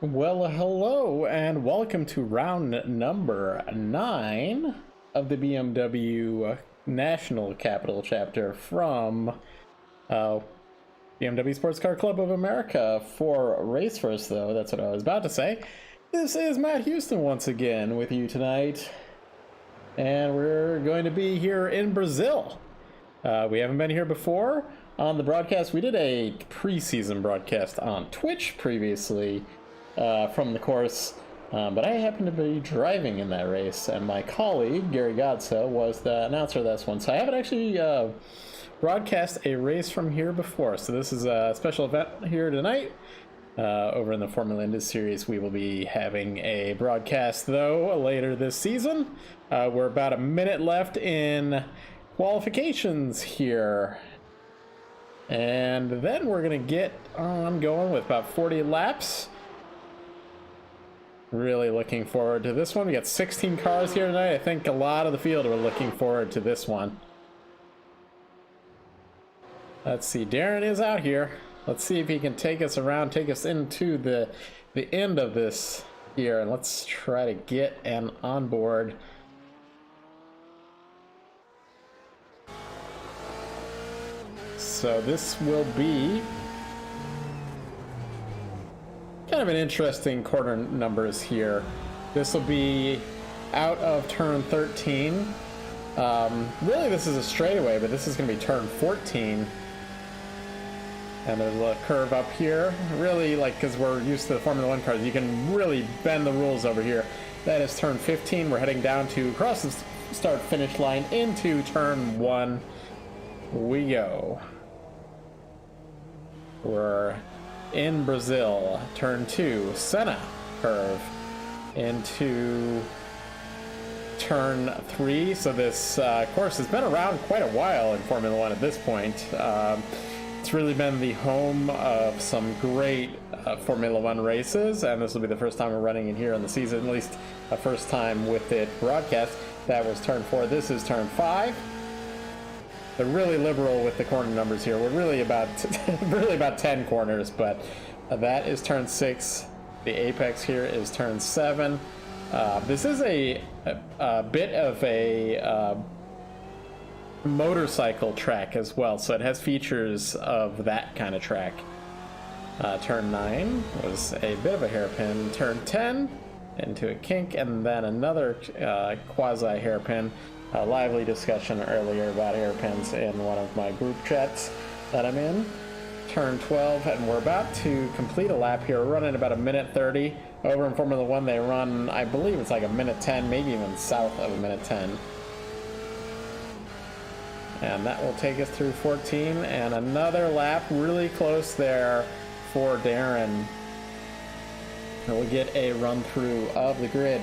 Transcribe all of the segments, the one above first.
Well, hello and welcome to round number 9 of the BMW National Capital Chapter from BMW Sports Car Club of America. For Race First, though, that's what I was about to say. This is Matt Houston once again with you tonight, and we're going to be here in Brazil. We haven't been here before on the broadcast. We did a preseason broadcast on Twitch previously from the course, but I happened to be driving in that race, and my colleague Gary Godsa was the announcer of this one, so I haven't actually broadcast a race from here before. So this is a special event here tonight. Over in the Formula Indy series, we will be having a broadcast, though, later this season. We're about a minute left in qualifications here, and then we're gonna get on going with about 40 laps. Really looking forward to this one. We got 16 cars here tonight. I think a lot of the field are looking forward to this one. Let's see, Darren is out here. Let's see if he can take us around, take us into the end of this here, and let's try to get an onboard. So this will be kind of an interesting quarter numbers here. This will be out of turn 13. Really, this is a straightaway, but this is going to be turn 14. And there's a curve up here. Really, like, because we're used to the Formula 1 cars, you can really bend the rules over here. That is turn 15. We're heading down to cross the start-finish line into turn 1. We go. We're in Brazil. Turn 2, Senna curve into turn 3. So this course has been around quite a while in Formula 1 at this point. It's really been the home of some great Formula 1 races, and this will be the first time we're running in here in the season, at least a first time with it broadcast. That was turn 4. This is turn 5. They're really liberal with the corner numbers here. We're really about really about 10 corners, but that is turn 6. The apex here is turn 7. This is a bit of a motorcycle track as well, so it has features of that kind of track. Turn 9 was a bit of a hairpin. Turn 10 into a kink, and then another quasi hairpin. A lively discussion earlier about hairpins in one of my group chats that I'm in. Turn 12, and we're about to complete a lap here. We're running about a minute 30. Over in Formula 1 they run, I believe it's like a minute 10, maybe even south of a minute 10. And that will take us through 14, and another lap really close there for Darren. And we'll get a run through of the grid.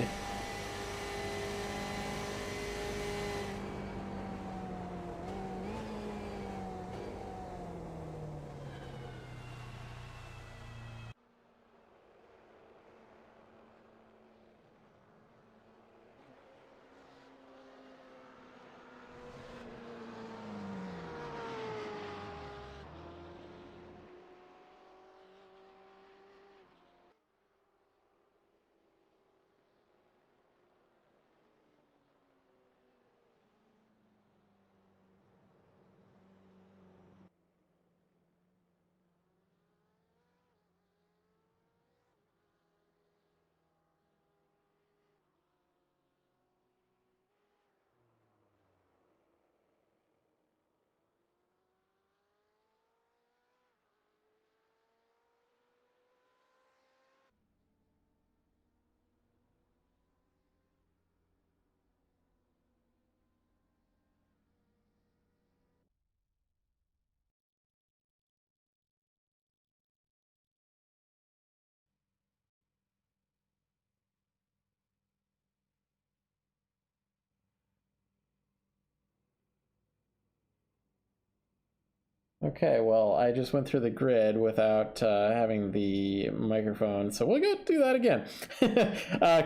Okay, well, I just went through the grid without having the microphone, so we'll go do that again.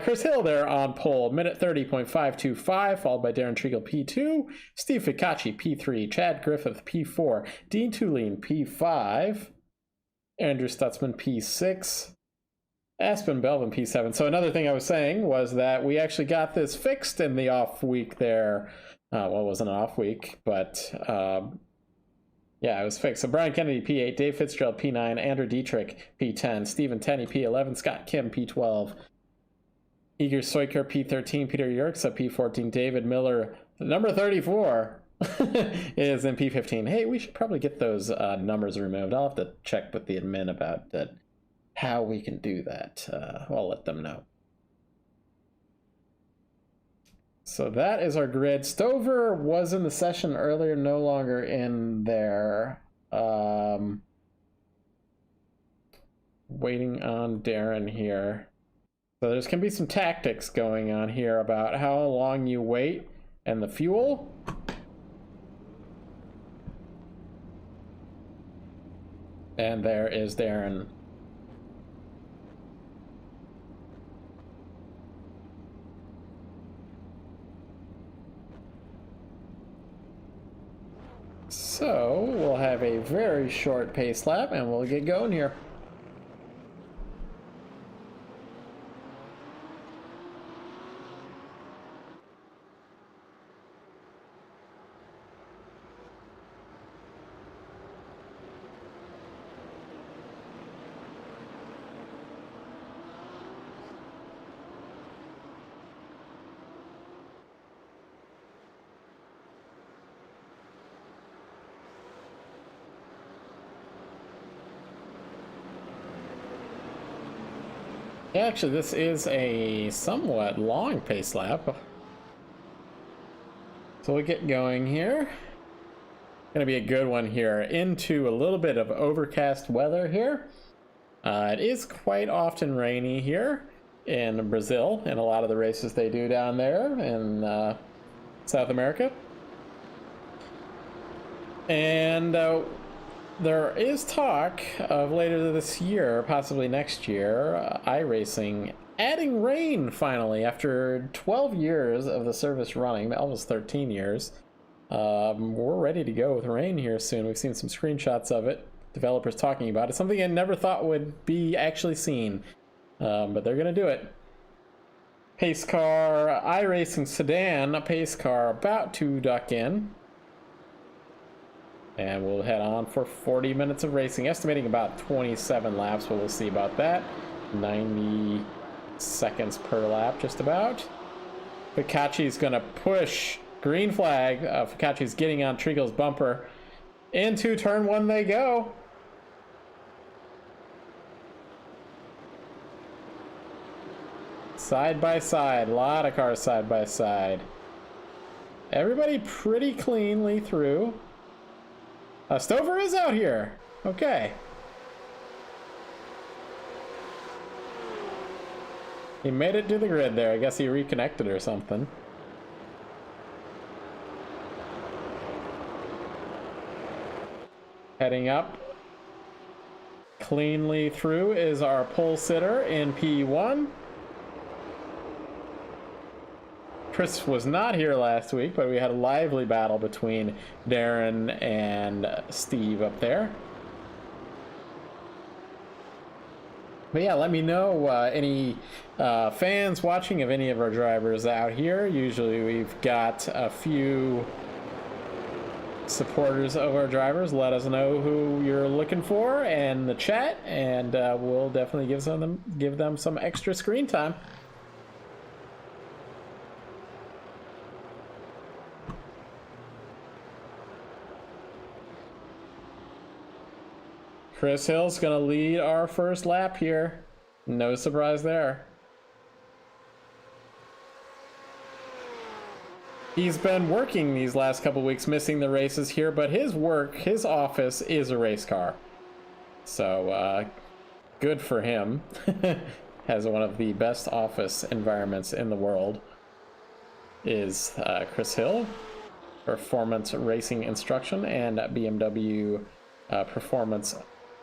Chris Hill there on pole, minute 30.525, followed by Darren Treakle P2, Steve Ficacci P3, Chad Griffith P4, Dean Tulane P5, Andrew Stutzman P6, Aspen Belvin P7. So another thing I was saying was that we actually got this fixed in the off week there. Well, it wasn't an off week, but yeah, it was fixed. So Brian Kennedy P8, Dave Fitzgerald P9, Andrew Dietrich P10, Stephen Tenney P11, Scott Kim P12, Igor Soiker P13, Peter Yerxa P14, David Miller, number 34, is in P15. Hey, we should probably get those numbers removed. I'll have to check with the admin about that, how we can do that. I'll let them know. So that is our grid. Stover was in the session earlier, no longer in there. Waiting on Darren here. So there's going to be some tactics going on here about how long you wait and the fuel. And there is Darren. So we'll have a very short pace lap and we'll get going here. Yeah, actually, this is a somewhat long pace lap. So we'll get going here. Gonna be a good one here. Into a little bit of overcast weather here. It is quite often rainy here in Brazil, in a lot of the races they do down there in South America. And there is talk of later this year, possibly next year, iRacing adding rain finally after 12 years of the service running, almost 13 years. We're ready to go with rain here soon. We've seen some screenshots of it, developers talking about it. Something I never thought would be actually seen, but they're going to do it. Pace car, iRacing sedan, a pace car about to duck in. And we'll head on for 40 minutes of racing, estimating about 27 laps, but we'll see about that. 90 seconds per lap, just about. Fikachi's going to push. Green flag. Fikachi's getting on Treakle's bumper. Into turn one they go. Side by side. A lot of cars side by side. Everybody pretty cleanly through. Stover is out here. Okay. He made it to the grid there. I guess he reconnected or something. Heading up. Cleanly through is our pole sitter in P1. Chris was not here last week, but we had a lively battle between Darren and Steve up there. But yeah, let me know any fans watching of any of our drivers out here. Usually we've got a few supporters of our drivers. Let us know who you're looking for in the chat, and we'll definitely give them some extra screen time. Chris Hill's going to lead our first lap here. No surprise there. He's been working these last couple weeks, missing the races here, but his work, his office is a race car. So, good for him. Has one of the best office environments in the world. Is Chris Hill, Performance Racing Instruction, and BMW Performance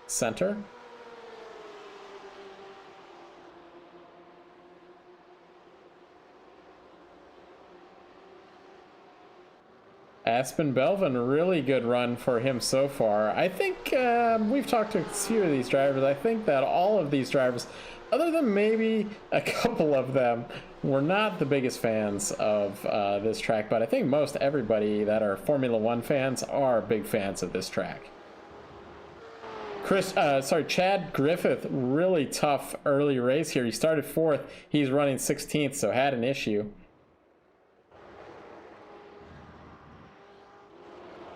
Center. Aspen Belvin, really good run for him so far. I think we've talked to a few of these drivers. I think that all of these drivers other than maybe a couple of them, we're not the biggest fans of this track, but I think most everybody that are Formula One fans are big fans of this track. Chad Griffith, really tough early race here. He started 4th. He's running 16th, so had an issue.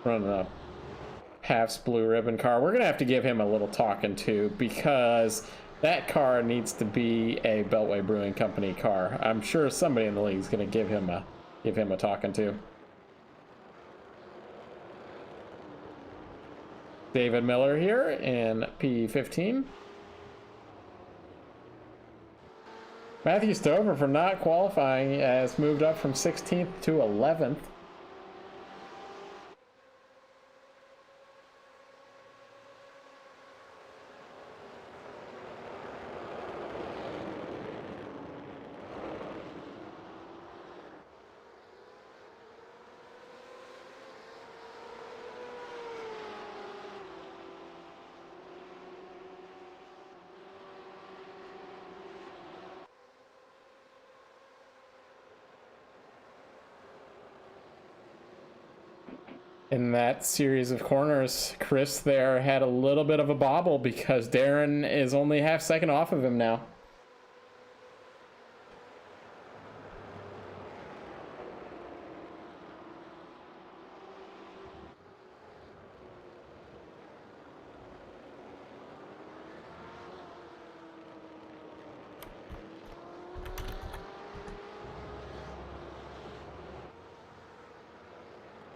Running a Half's blue ribbon car. We're gonna have to give him a little talking to, because that car needs to be a Beltway Brewing Company car. I'm sure somebody in the league is gonna give him a talking to. David Miller here in P15. Matthew Stover, for not qualifying, has moved up from 16th to 11th. In that series of corners, Chris there had a little bit of a bobble because Darren is only half second off of him now.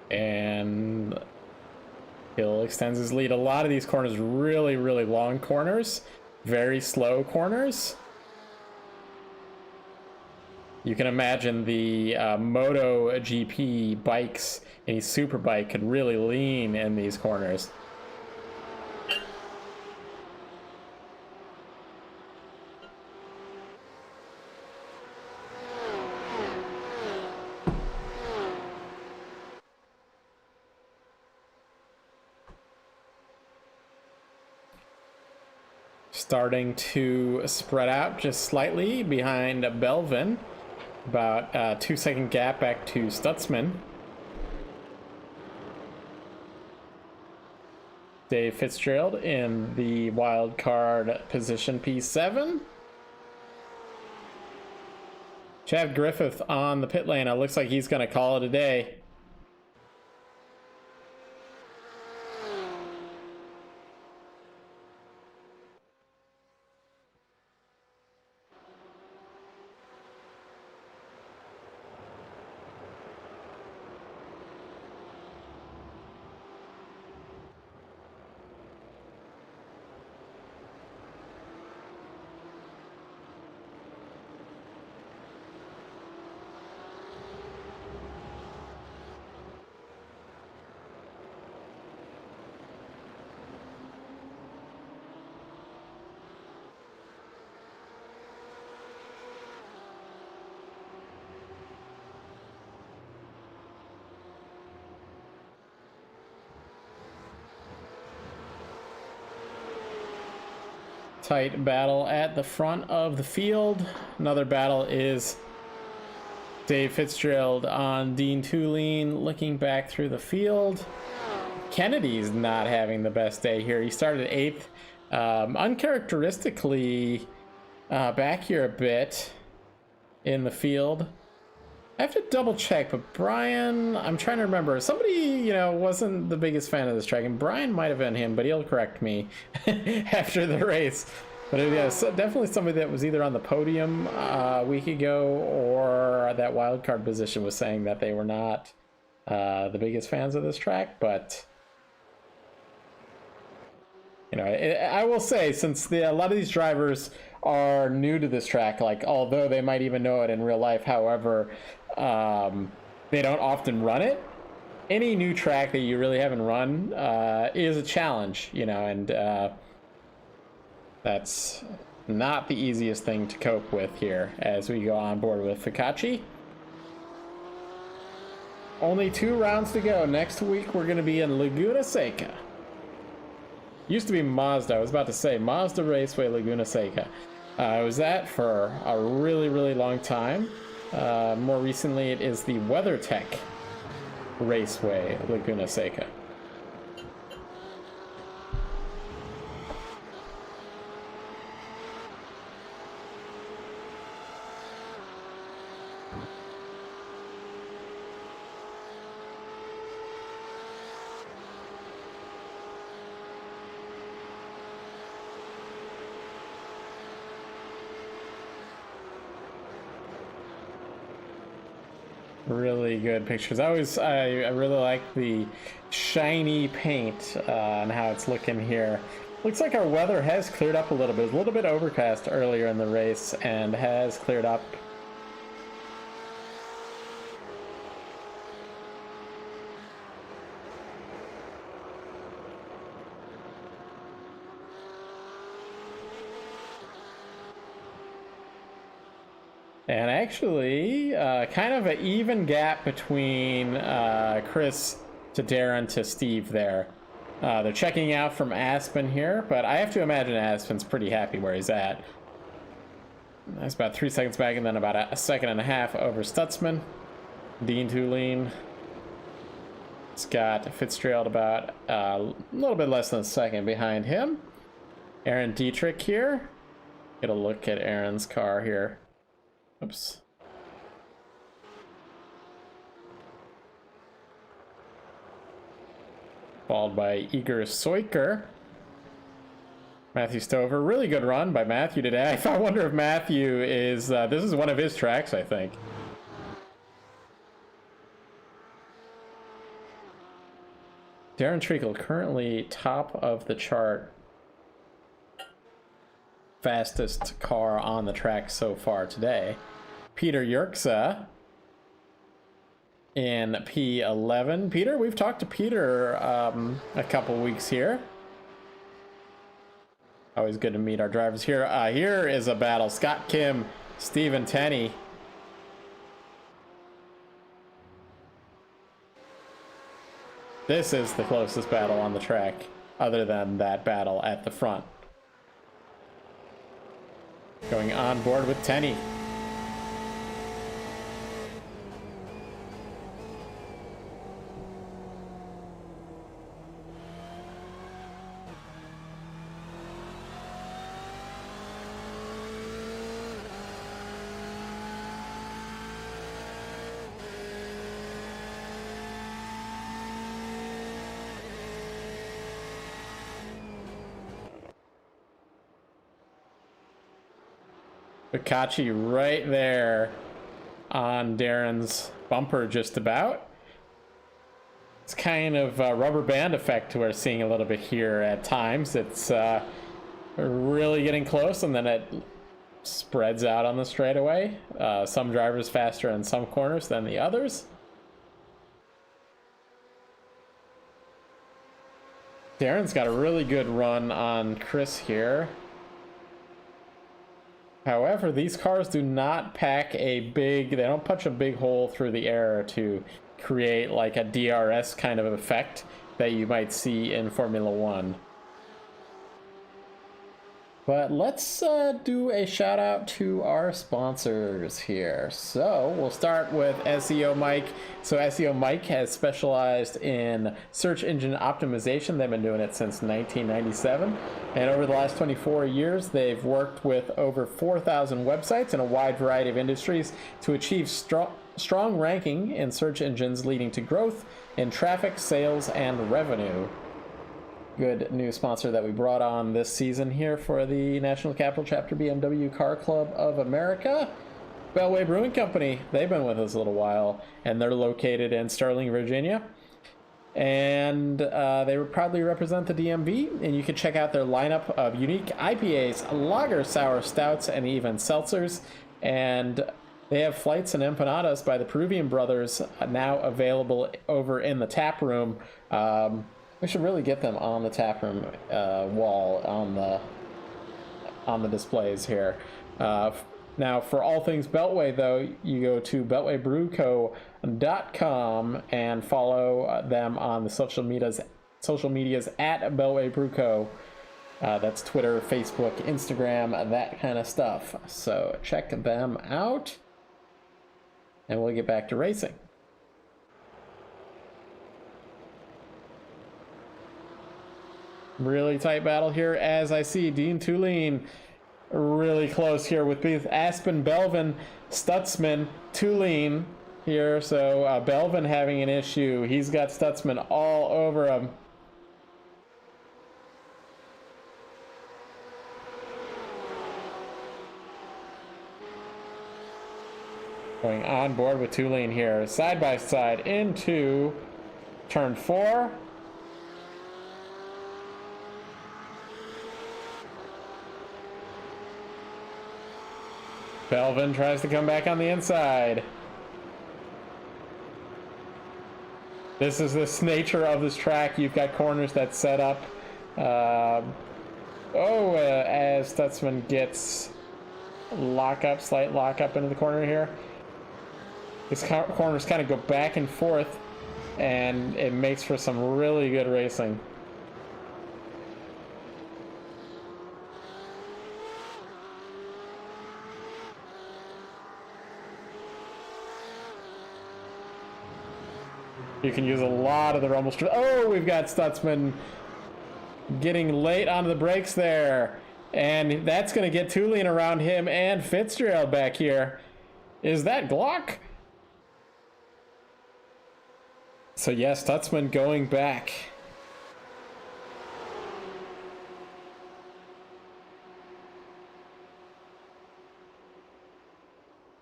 And Hill extends his lead. A lot of these corners, really, really long corners, very slow corners. You can imagine the Moto GP bikes, any superbike could really lean in these corners. Starting to spread out just slightly behind Belvin. About a 2-second gap back to Stutzman. Dave Fitzgerald in the wild card position P7. Chad Griffith on the pit lane. It looks like he's going to call it a day. Tight battle at the front of the field. Another battle is Dave Fitzgerald on Dean Tulane, looking back through the field. Kennedy's not having the best day here. He started 8th, uncharacteristically back here a bit in the field. I have to double check, but Brian, I'm trying to remember. Somebody, wasn't the biggest fan of this track, and Brian might have been him, but he'll correct me after the race. But yeah, definitely somebody that was either on the podium a week ago or that wild card position was saying that they were not the biggest fans of this track. But I will say, since a lot of these drivers are new to this track, like although they might even know it in real life, however, they don't often run it. Any new track that you really haven't run is a challenge, and that's not the easiest thing to cope with here as we go on board with Fikachi. Only 2 rounds to go. Next week we're going to be in Laguna Seca. Used to be Mazda. I was about to say Mazda Raceway Laguna Seca. I was at for a really, really long time. More recently, it is the WeatherTech Raceway, Laguna Seca. Really good pictures. I really like the shiny paint and how it's looking here. Looks like our weather has cleared up a little bit. It was a little bit overcast earlier in the race and has cleared up. And actually, kind of an even gap between Chris to Darren to Steve there. They're checking out from Aspen here, but I have to imagine Aspen's pretty happy where he's at. That's about 3 seconds back, and then about a second and a half over Stutzman. Dean Tulane. Scott Fitzgerald about a little bit less than a second behind him. Aaron Dietrich here. Get a look at Aaron's car here. Oops. Followed by Igor Soiker. Matthew Stover. Really good run by Matthew today. I wonder if Matthew is... this is one of his tracks, I think. Darren Treakle currently top of the chart. Fastest car on the track so far today. Peter Yerxa in P11. Peter, we've talked to Peter a couple weeks here. Always good to meet our drivers here. Here is a battle. Scott Kim, Stephen Tenney. This is the closest battle on the track, other than that battle at the front. Going on board with Tenney. Bakachi right there on Darren's bumper just about. It's kind of a rubber band effect we're seeing a little bit here at times. It's really getting close and then it spreads out on the straightaway. Some drivers faster in some corners than the others. Darren's got a really good run on Chris here. However, these cars do not pack they don't punch a big hole through the air to create like a DRS kind of effect that you might see in Formula One. But let's do a shout out to our sponsors here. So we'll start with SEO Mike. So SEO Mike has specialized in search engine optimization. They've been doing it since 1997. And over the last 24 years, they've worked with over 4,000 websites in a wide variety of industries to achieve strong ranking in search engines, leading to growth in traffic, sales, and revenue. Good new sponsor that we brought on this season here for the National Capital Chapter BMW Car Club of America. Beltway Brewing Company, they've been with us a little while, and they're located in Sterling, Virginia. And they would proudly represent the DMV, and you can check out their lineup of unique IPAs, lager, sour stouts, and even seltzers. And they have flights and empanadas by the Peruvian Brothers now available over in the tap room. We should really get them on the taproom wall on the displays here. Now, for all things Beltway, though, you go to beltwaybrewco.com and follow them on the social medias at Beltway Brew Co. That's Twitter, Facebook, Instagram, that kind of stuff. So check them out. And we'll get back to racing. Really tight battle here as I see Dean Tulane really close here with both Aspen, Belvin, Stutzman, Tulane here. So Belvin having an issue. He's got Stutzman all over him. Going on board with Tulane here, side by side into turn 4. Belvin tries to come back on the inside. This is the nature of this track. You've got corners that set up. As Stutzman gets slight lockup into the corner here. These corners kind of go back and forth, and it makes for some really good racing. You can use a lot of the rumble strip. Oh, we've got Stutzman getting late onto the brakes there. And that's going to get Tulane around him and Fitzgerald back here. Is that Glock? So yes, Stutzman going back.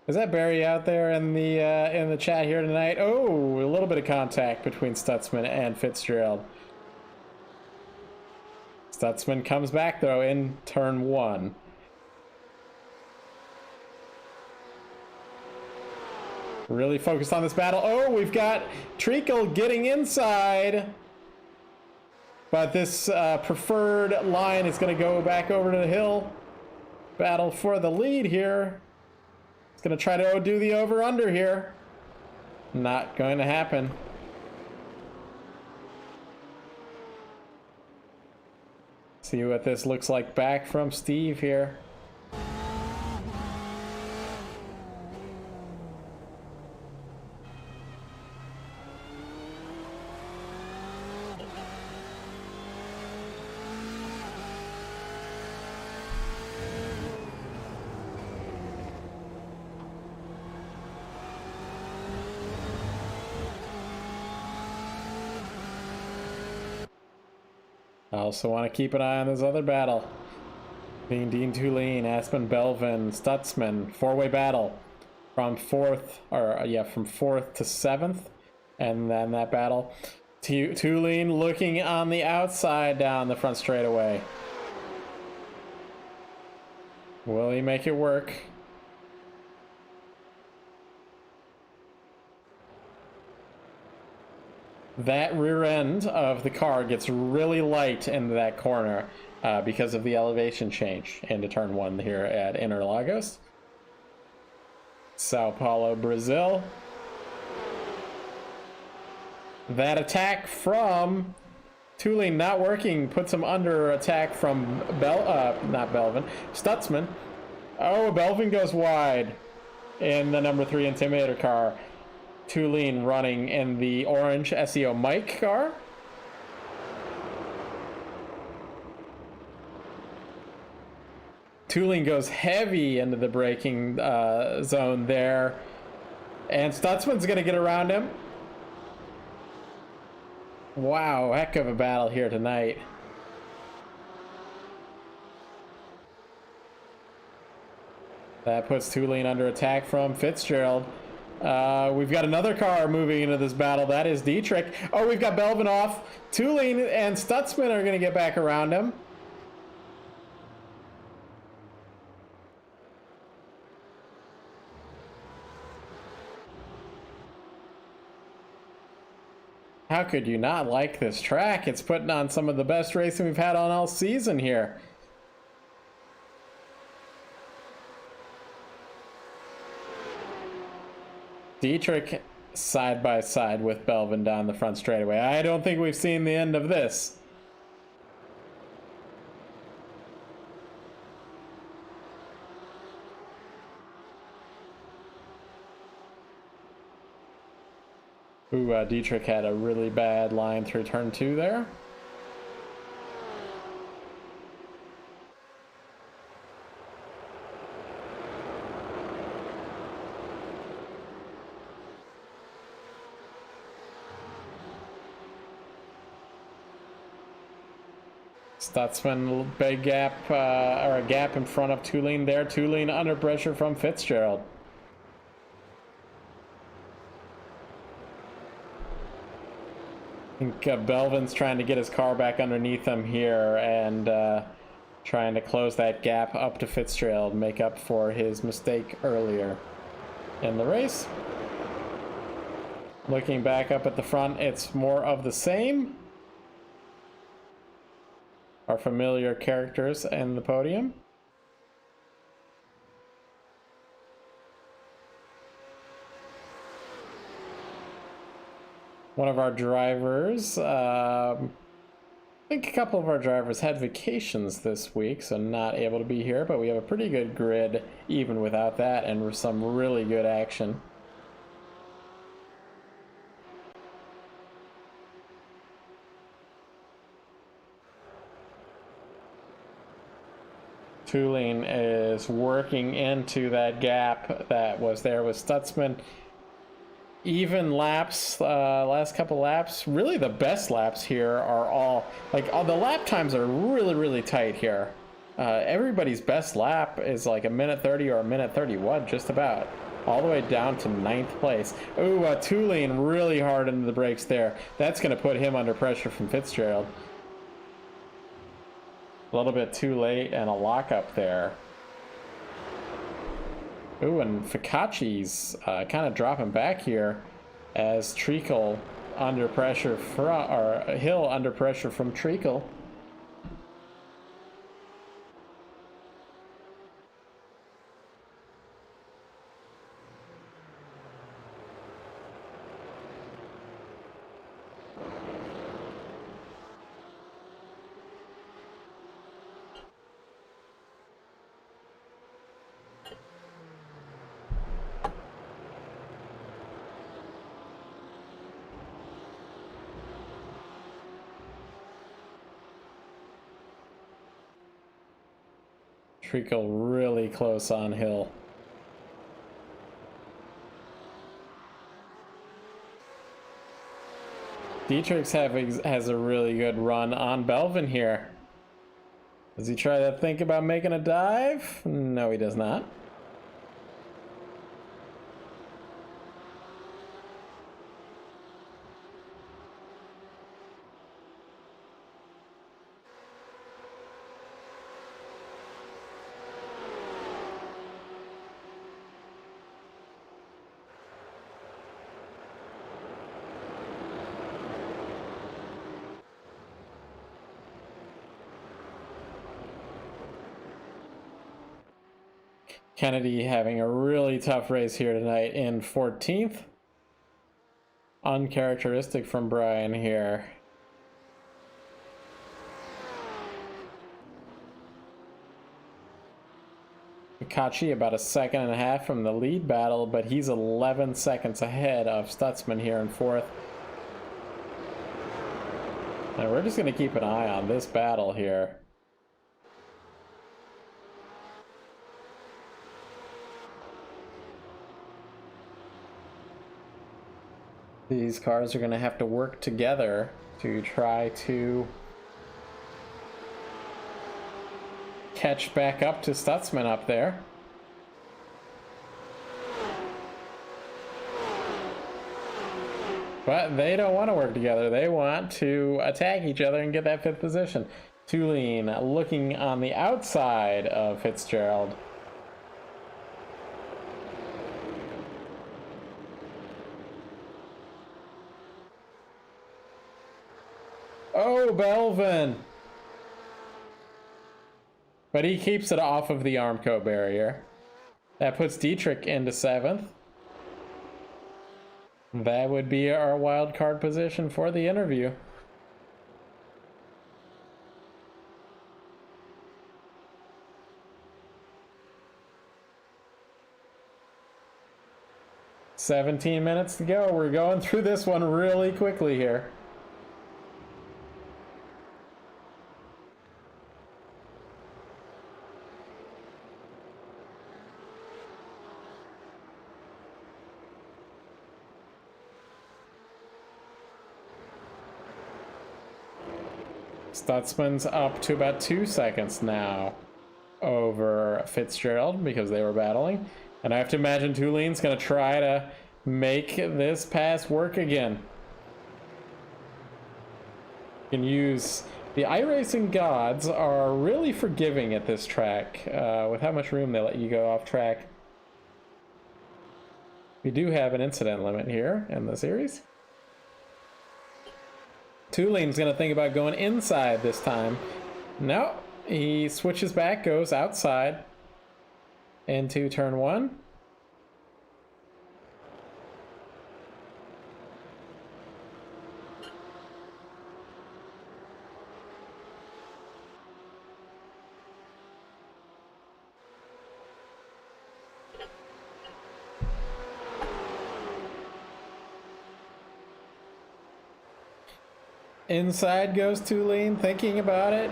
Is that Barry out there in the chat here tonight? Oh, a little bit of contact between Stutzman and Fitzgerald. Stutzman comes back though in turn 1. Really focused on this battle. Oh, we've got Treakle getting inside. But this preferred line is going to go back over to the hill. Battle for the lead here. It's going to try to do the over-under here. Not going to happen. See what this looks like back from Steve here. I also want to keep an eye on this other battle. Dean Tulane, Aspen, Belvin, Stutzman, four-way battle from fourth to 7th, and then that battle. Tulane looking on the outside down the front straightaway. Will he make it work? That rear end of the car gets really light into that corner because of the elevation change into turn 1 here at Interlagos, Sao Paulo, Brazil. That attack from Tulane not working puts him under attack from Stutzman. Oh, Belvin goes wide in the number 3 Intimidator car. Tulane running in the orange SEO Mike car. Tulane goes heavy into the braking zone there. And Stutzman's going to get around him. Wow, heck of a battle here tonight. That puts Tulane under attack from Fitzgerald. We've got another car moving into this battle. That is Dietrich. Oh, we've got Belvin off. Tulane and Stutzman are going to get back around him. How could you not like this track? It's putting on some of the best racing we've had on all season here. Dietrich side by side with Belvin down the front straightaway. I don't think we've seen the end of this. Ooh, Dietrich had a really bad line through turn 2 there. Stutzman, big gap, or a gap in front of Tulane there. Tulane under pressure from Fitzgerald. I think Belvin's trying to get his car back underneath him here and trying to close that gap up to Fitzgerald, make up for his mistake earlier in the race. Looking back up at the front, it's more of the same. Our familiar characters in the podium. One of our drivers, I think a couple of our drivers had vacations this week, so not able to be here, but we have a pretty good grid even without that, and some really good action. Tulane is working into that gap that was there with Stutzman. Even laps, last couple laps, really the best laps here are all, like, all the lap times are really tight here. Everybody's best lap is like a minute 30 or a minute 31, just about. All the way down to 9th place. Ooh, Tulane really hard into the brakes there. That's going to put him under pressure from Fitzgerald. A little bit too late and a lockup there. Ooh, and Fikachi's kind of dropping back here as Treakle under pressure from, or Hill under pressure from Treakle. Treakle really close on Hill. Dietrich's has a really good run on Belvin here. Does he try to think about making a dive? No, he does not. Kennedy having a really tough race here tonight in 14th. Uncharacteristic from Brian here. Fikachi about a second and a half from the lead battle, but he's 11 seconds ahead of Stutzman here in 4th. And we're just going to keep an eye on this battle here. These cars are going to have to work together to try to catch back up to Stutzman up there. But they don't want to work together. They want to attack each other and get that 5th position. Tulane looking on the outside of Fitzgerald. Oh, Belvin! But he keeps it off of the Armco barrier. That puts Dietrich into 7th. That would be our wild card position for the interview. 17 minutes to go. We're going through this one really quickly here. Stutzman's up to about 2 seconds now over Fitzgerald because they were battling. And I have to imagine Tuline's going to try to make this pass work again. You can use... The iRacing gods are really forgiving at this track with how much room they let you go off track. We do have an incident limit here in the series. Tuline's going to think about going inside this time. No, he switches back, goes outside into turn 1. Inside goes Tuline, thinking about it.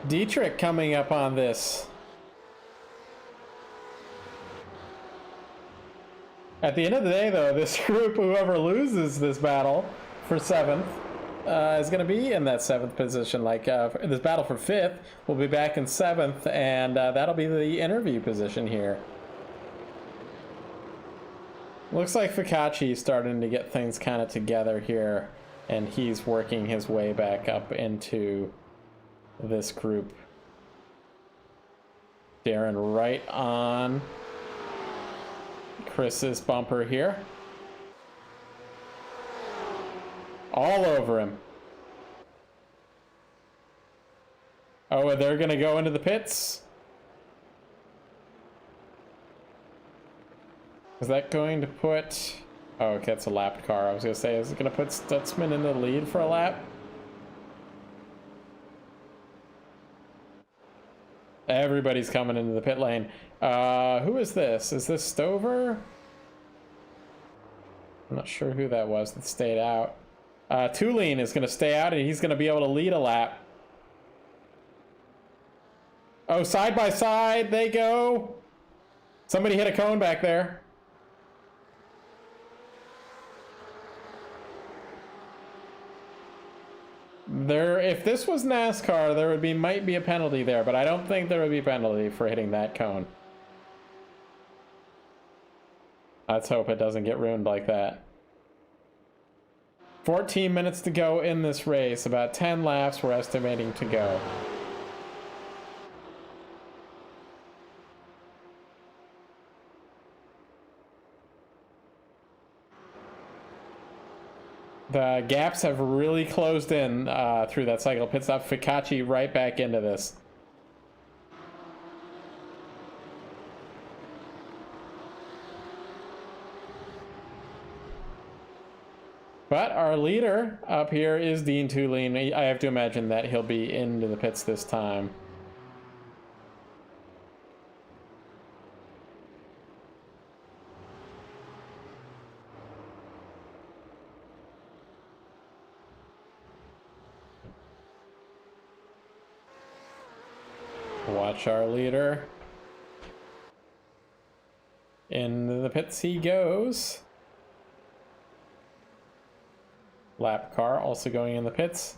Dietrich coming up on this. At the end of the day, though, this group, whoever loses this battle for 7th, is going to be in that 7th position. Like, this battle for 5th will be back in 7th, and that'll be the interview position here. Looks like Fikachi's starting to get things kind of together here. And he's working his way back up into this group. Darren right on Chris's bumper here. All over him. Oh, and they're gonna go into the pits? Is that going to put... Oh, okay, it's a lapped car. I was going to say, is it going to put Stutzman in the lead for a lap? Everybody's coming into the pit lane. Who is this? Is this Stover? I'm not sure who that was that stayed out. Tuline is going to stay out, and he's going to be able to lead a lap. Oh, side by side they go. Somebody hit a cone back there. If this was NASCAR, there might be a penalty there, but I don't think there would be a penalty for hitting that cone. Let's hope it doesn't get ruined like that. 14 minutes to go in this race. About 10 laps we're estimating to go. The gaps have really closed in through that cycle. Pit stop. Fikachi right back into this. But our leader up here is Dean Tuline. I have to imagine that he'll be into the pits this time. Watch our leader. In the pits he goes. Lap car also going in the pits.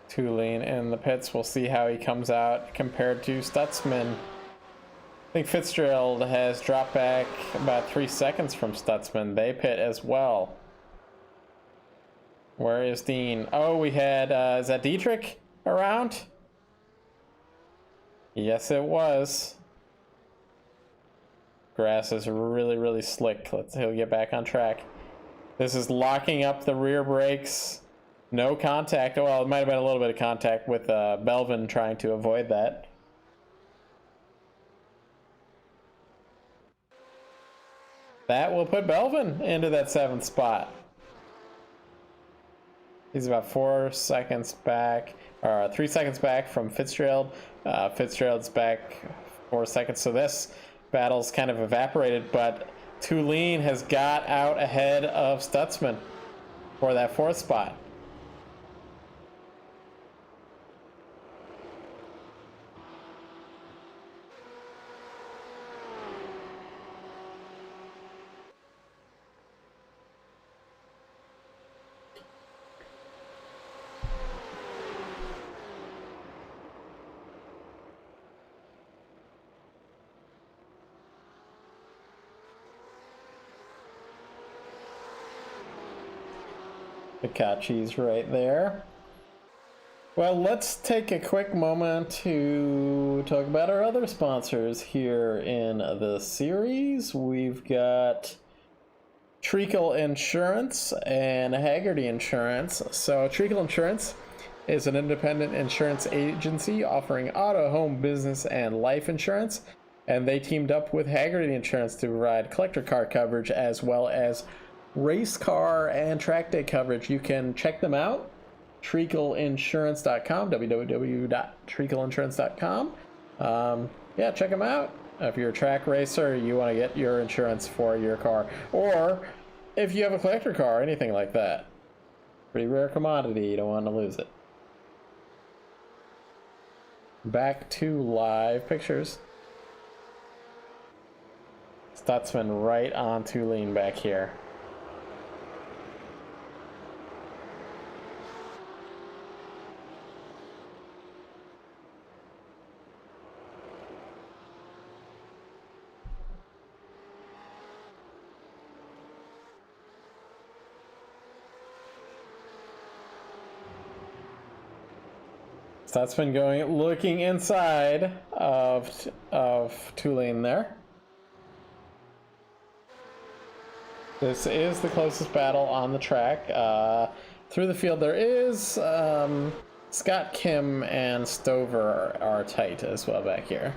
Tuline in the pits. We'll see how he comes out compared to Stutzman. I think Fitzgerald has dropped back about 3 seconds from Stutzman. They pit as well. Where is Dean? Oh, we had, is that Dietrich around? Yes, it was. Grass is really, really slick. He'll get back on track. This is locking up the rear brakes. No contact. Well, it might have been a little bit of contact with Belvin trying to avoid that. That will put Belvin into that 7th spot. He's about 4 seconds back, or 3 seconds back from Fitzgerald. Fitzgerald's back 4 seconds, so this battle's kind of evaporated, but Tulane has got out ahead of Stutzman for that 4th spot. Pikachi's right there. Well, let's take a quick moment to talk about our other sponsors here in the series. We've got Treakle Insurance and Hagerty Insurance. So Treakle Insurance is an independent insurance agency offering auto, home, business, and life insurance. And they teamed up with Hagerty Insurance to provide collector car coverage as well as race car and track day coverage. You can check them out, treakleinsurance.com, www.treakleinsurance.com. Yeah, check them out. If you're a track racer, you want to get your insurance for your car, or if you have a collector car, anything like that. Pretty rare commodity, you don't want to lose it. Back to live pictures. Stutzman right on Tulane back here. That's been looking inside of Tulane there. This is the closest battle on the track. Through the field there is Scott Kim and Stover are tight as well back here.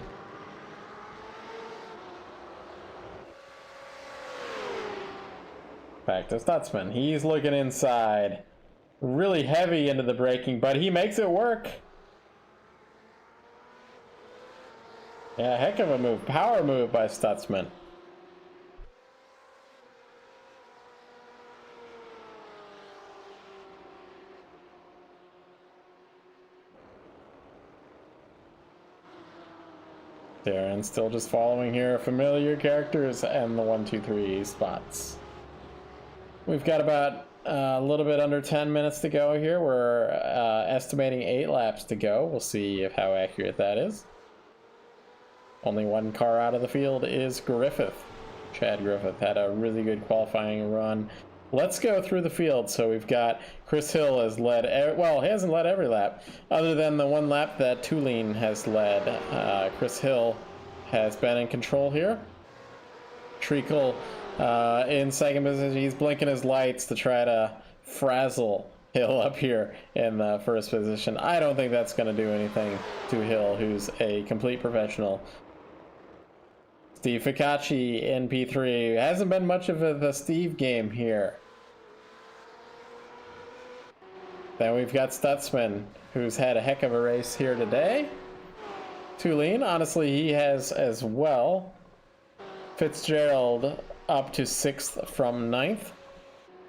Back to Stutzman. He's looking inside. Really heavy into the braking, but he makes it work. Yeah, heck of a move. Power move by Stutzman. Darren still just following here. Familiar characters and the 1, 2, 3 spots. We've got about a little bit under 10 minutes to go here. We're estimating 8 laps to go. We'll see how accurate that is. Only one car out of the field is Griffith. Chad Griffith had a really good qualifying run. Let's go through the field. So we've got Chris Hill has led, well, he hasn't led every lap, other than the one lap that Tulane has led. Chris Hill has been in control here. Treakle in second position. He's blinking his lights to try to frazzle Hill up here in the first position. I don't think that's going to do anything to Hill, who's a complete professional. Steve Ficacci in P3. Hasn't been much of the Steve game here. Then we've got Stutzman, who's had a heck of a race here today. Tulane, honestly, he has as well. Fitzgerald up to 6th from 9th.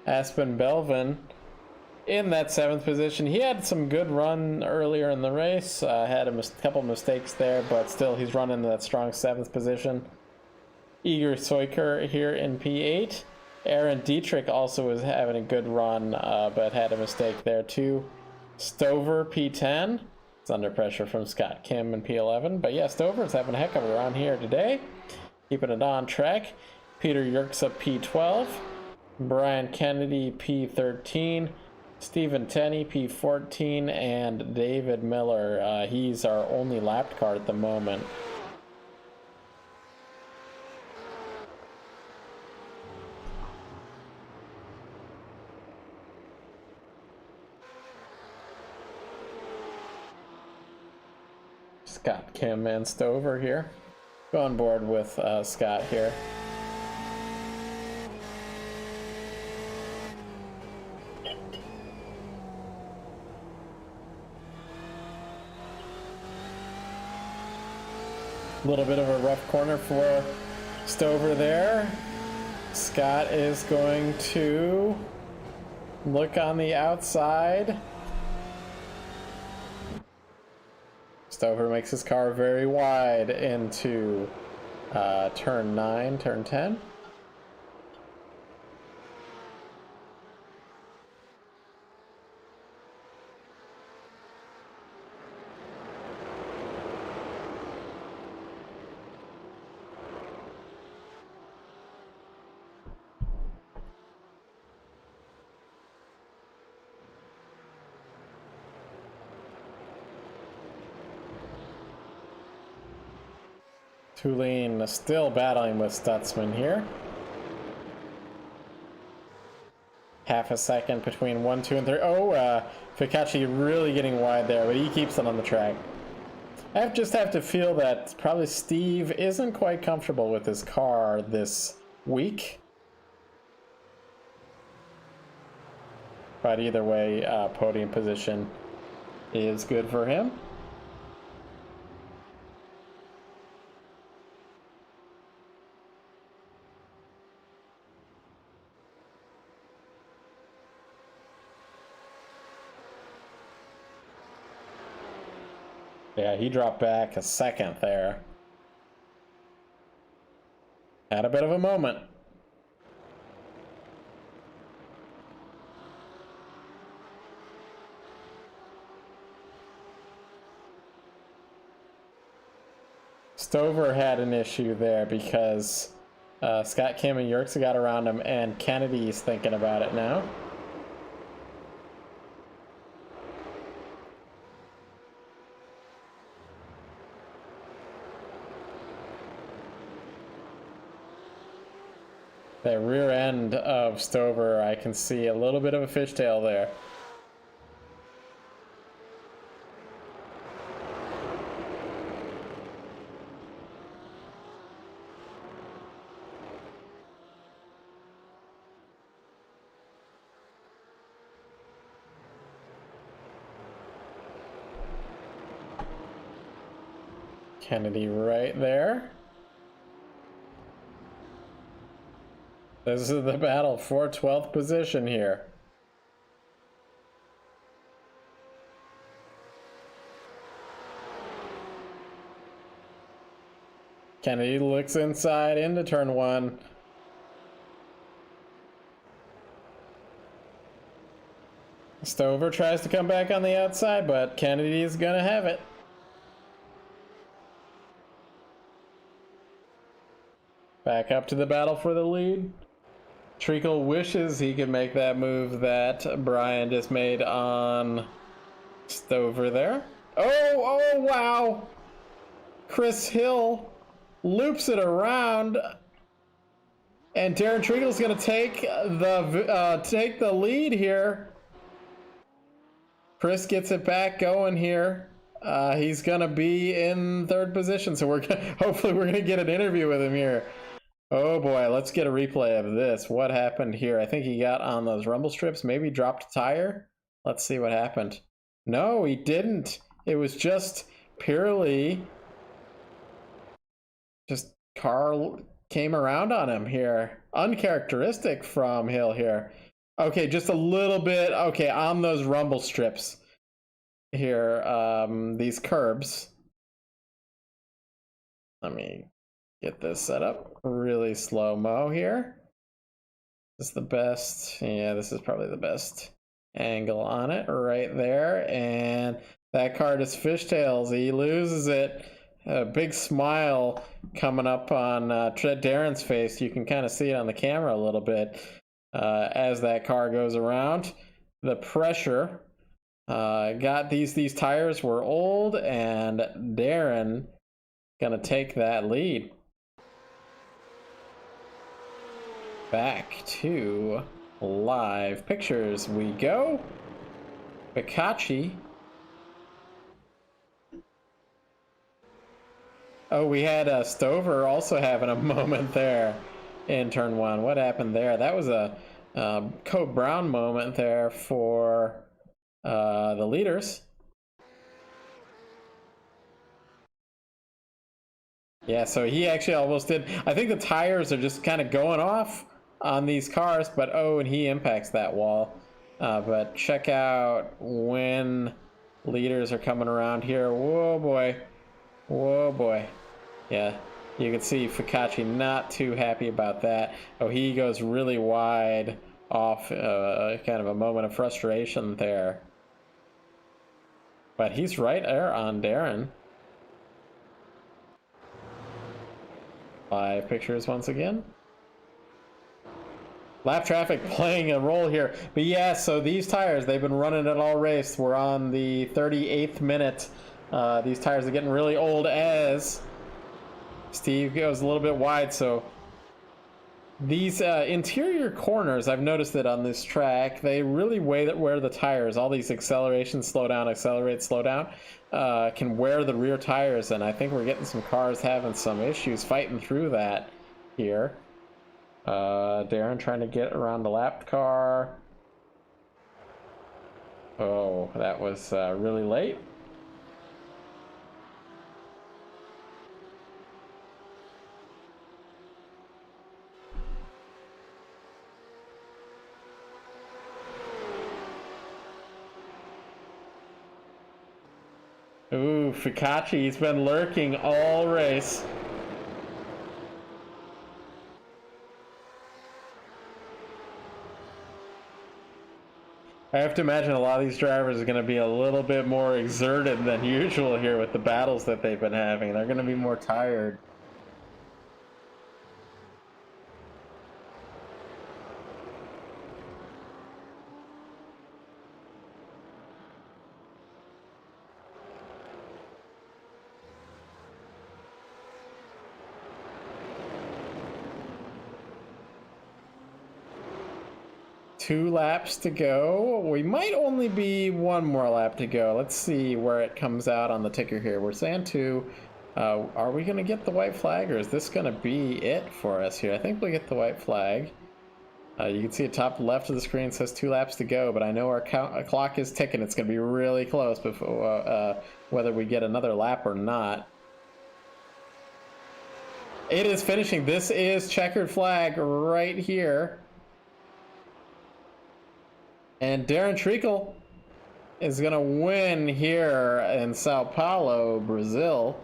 Aspen Belvin in that 7th position. He had some good run earlier in the race. Had a couple mistakes there, but still he's running that strong 7th position. Igor Soiker here in P8. Aaron Dietrich also was having a good run, but had a mistake there too. Stover P10. It's under pressure from Scott Kim in P11. But yeah, Stover's having a heck of a run here today. Keeping it on track. Peter Yerkes up P12. Brian Kennedy P13. Stephen Tenney P14. And David Miller. He's our only lapped car at the moment. Scott Kim and Stover here. Go on board with Scott here. A little bit of a rough corner for Stover there. Scott is going to look on the outside. Stover makes his car very wide into turn 9, turn 10. Tulane still battling with Stutzman here. Half a second between 1, 2, and 3. Oh, Fikachi really getting wide there, but he keeps it on the track. I just have to feel that probably Steve isn't quite comfortable with his car this week. But either way, podium position is good for him. Yeah, he dropped back a second there. Had a bit of a moment. Stover had an issue there because Scott Kim and Yerkes got around him, and Kennedy's thinking about it now. The rear end of Stover, I can see a little bit of a fishtail there. Kennedy right there. This is the battle for 12th position here. Kennedy looks inside into turn 1. Stover tries to come back on the outside, but Kennedy is gonna have it. Back up to the battle for the lead. Treakle wishes he could make that move that Brian just made on Stover there. Oh, wow. Chris Hill loops it around. And Darren Treakle's going to take the lead here. Chris gets it back going here. He's going to be in 3rd position, so hopefully we're going to get an interview with him here. Oh boy, let's get a replay of this. What happened here? I think he got on those rumble strips, maybe dropped a tire. Let's see what happened. No, he didn't. It was just purely car came around on him here. Uncharacteristic from Hill here. Okay, just a little bit. Okay, on those rumble strips here, these curbs. Let me get this set up really slow-mo here. This is the best. Yeah, this is probably the best angle on it right there. And that car just fishtails. He loses it. A big smile coming up on Darren's face. You can kind of see it on the camera a little bit as that car goes around. The pressure got these tires were old, and Darren gonna take that lead. Back to live pictures we go. Fikachi. Oh, we had Stover also having a moment there in turn 1. What happened there? That was a Cope Brown moment there for the leaders. Yeah, so he actually almost did. I think the tires are just kind of going off on these cars, but oh, and he impacts that wall. But check out when leaders are coming around here. Whoa, boy. Whoa, boy. Yeah, you can see Fikachi not too happy about that. Oh, he goes really wide off, kind of a moment of frustration there. But he's right there on Darren. 5 pictures once again. Lap traffic playing a role here. But yeah, so these tires, they've been running it all race. We're on the 38th minute. These tires are getting really old as Steve goes a little bit wide. So these interior corners, I've noticed it on this track, they really wear the tires. All these acceleration, slow down, accelerate, slow down, can wear the rear tires. And I think we're getting some cars having some issues fighting through that here. Darren trying to get around the lapped car. Oh, that was really late. Ooh, Fikachi's been lurking all race. I have to imagine a lot of these drivers are going to be a little bit more exerted than usual here with the battles that they've been having. They're going to be more tired. Two laps to go. We might only be one more lap to go. Let's see where it comes out on the ticker here. We're saying 2. Are we going to get the white flag, or is this going to be it for us here? I think we'll get the white flag. You can see at top left of the screen says 2 laps to go, but I know our clock is ticking. It's going to be really close before whether we get another lap or not. It is finishing. This is checkered flag right here. And Darren Treakle is going to win here in Sao Paulo, Brazil.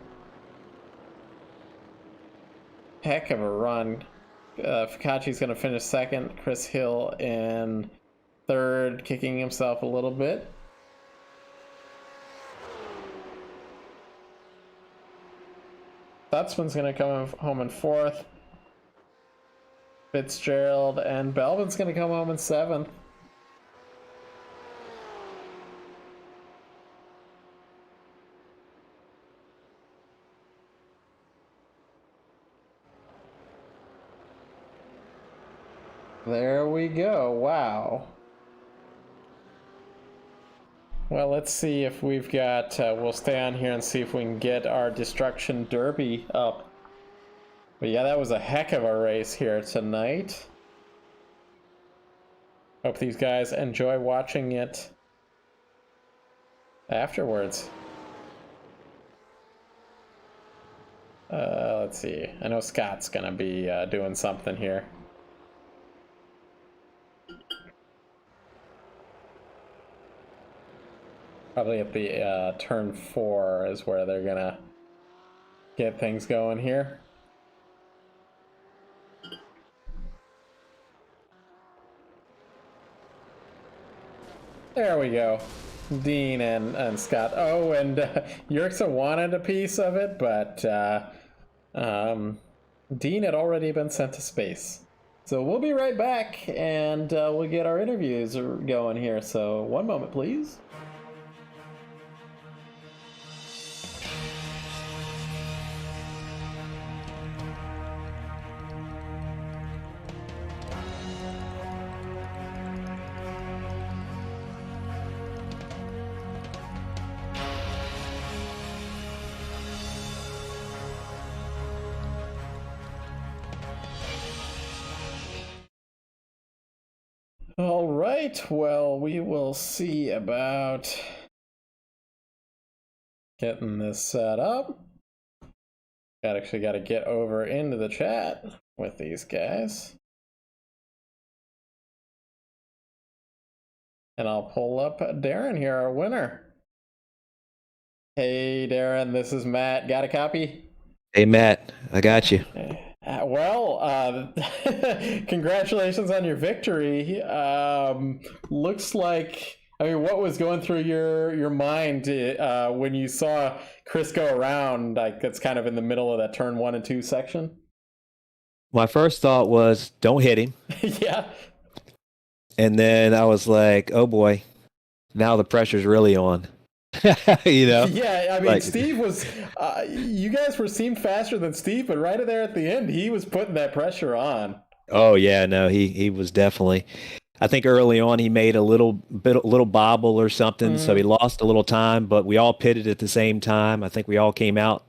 Heck of a run. Fikachi's going to finish second. Chris Hill in third, kicking himself a little bit. Stutzman's going to come home in fourth. Fitzgerald and Belvin's going to come home in seventh. There we go. Wow. Well, let's see if we've got, we'll stay on here and see if we can get our Destruction Derby up. But yeah, that was a heck of a race here tonight. Hope these guys enjoy watching it afterwards. Let's see. I know Scott's gonna be doing something here. Probably at the turn 4 is where they're gonna get things going here. There we go. Dean and Scott. Oh, and Yerxa wanted a piece of it, but Dean had already been sent to space. So we'll be right back, and we'll get our interviews going here. So one moment, please. All right, well, we will see about getting this set up. Got to get over into the chat with these guys. And I'll pull up Darren here, our winner. Hey, Darren, this is Matt. Got a copy? Hey, Matt, I got you. Congratulations on your victory. Looks like, I mean, what was going through your mind when you saw Chris go around? Like, that's kind of in the middle of that turn 1 and 2 section. My first thought was, don't hit him. Yeah. And then I was like, oh boy, now the pressure's really on. Yeah, I mean, like, Steve was, you guys seemed faster than Steve, but right there at the end, he was putting that pressure on. Oh yeah, no, he was definitely. I think early on he made a little bobble or something, so he lost a little time. But we all pitted at the same time. I think we all came out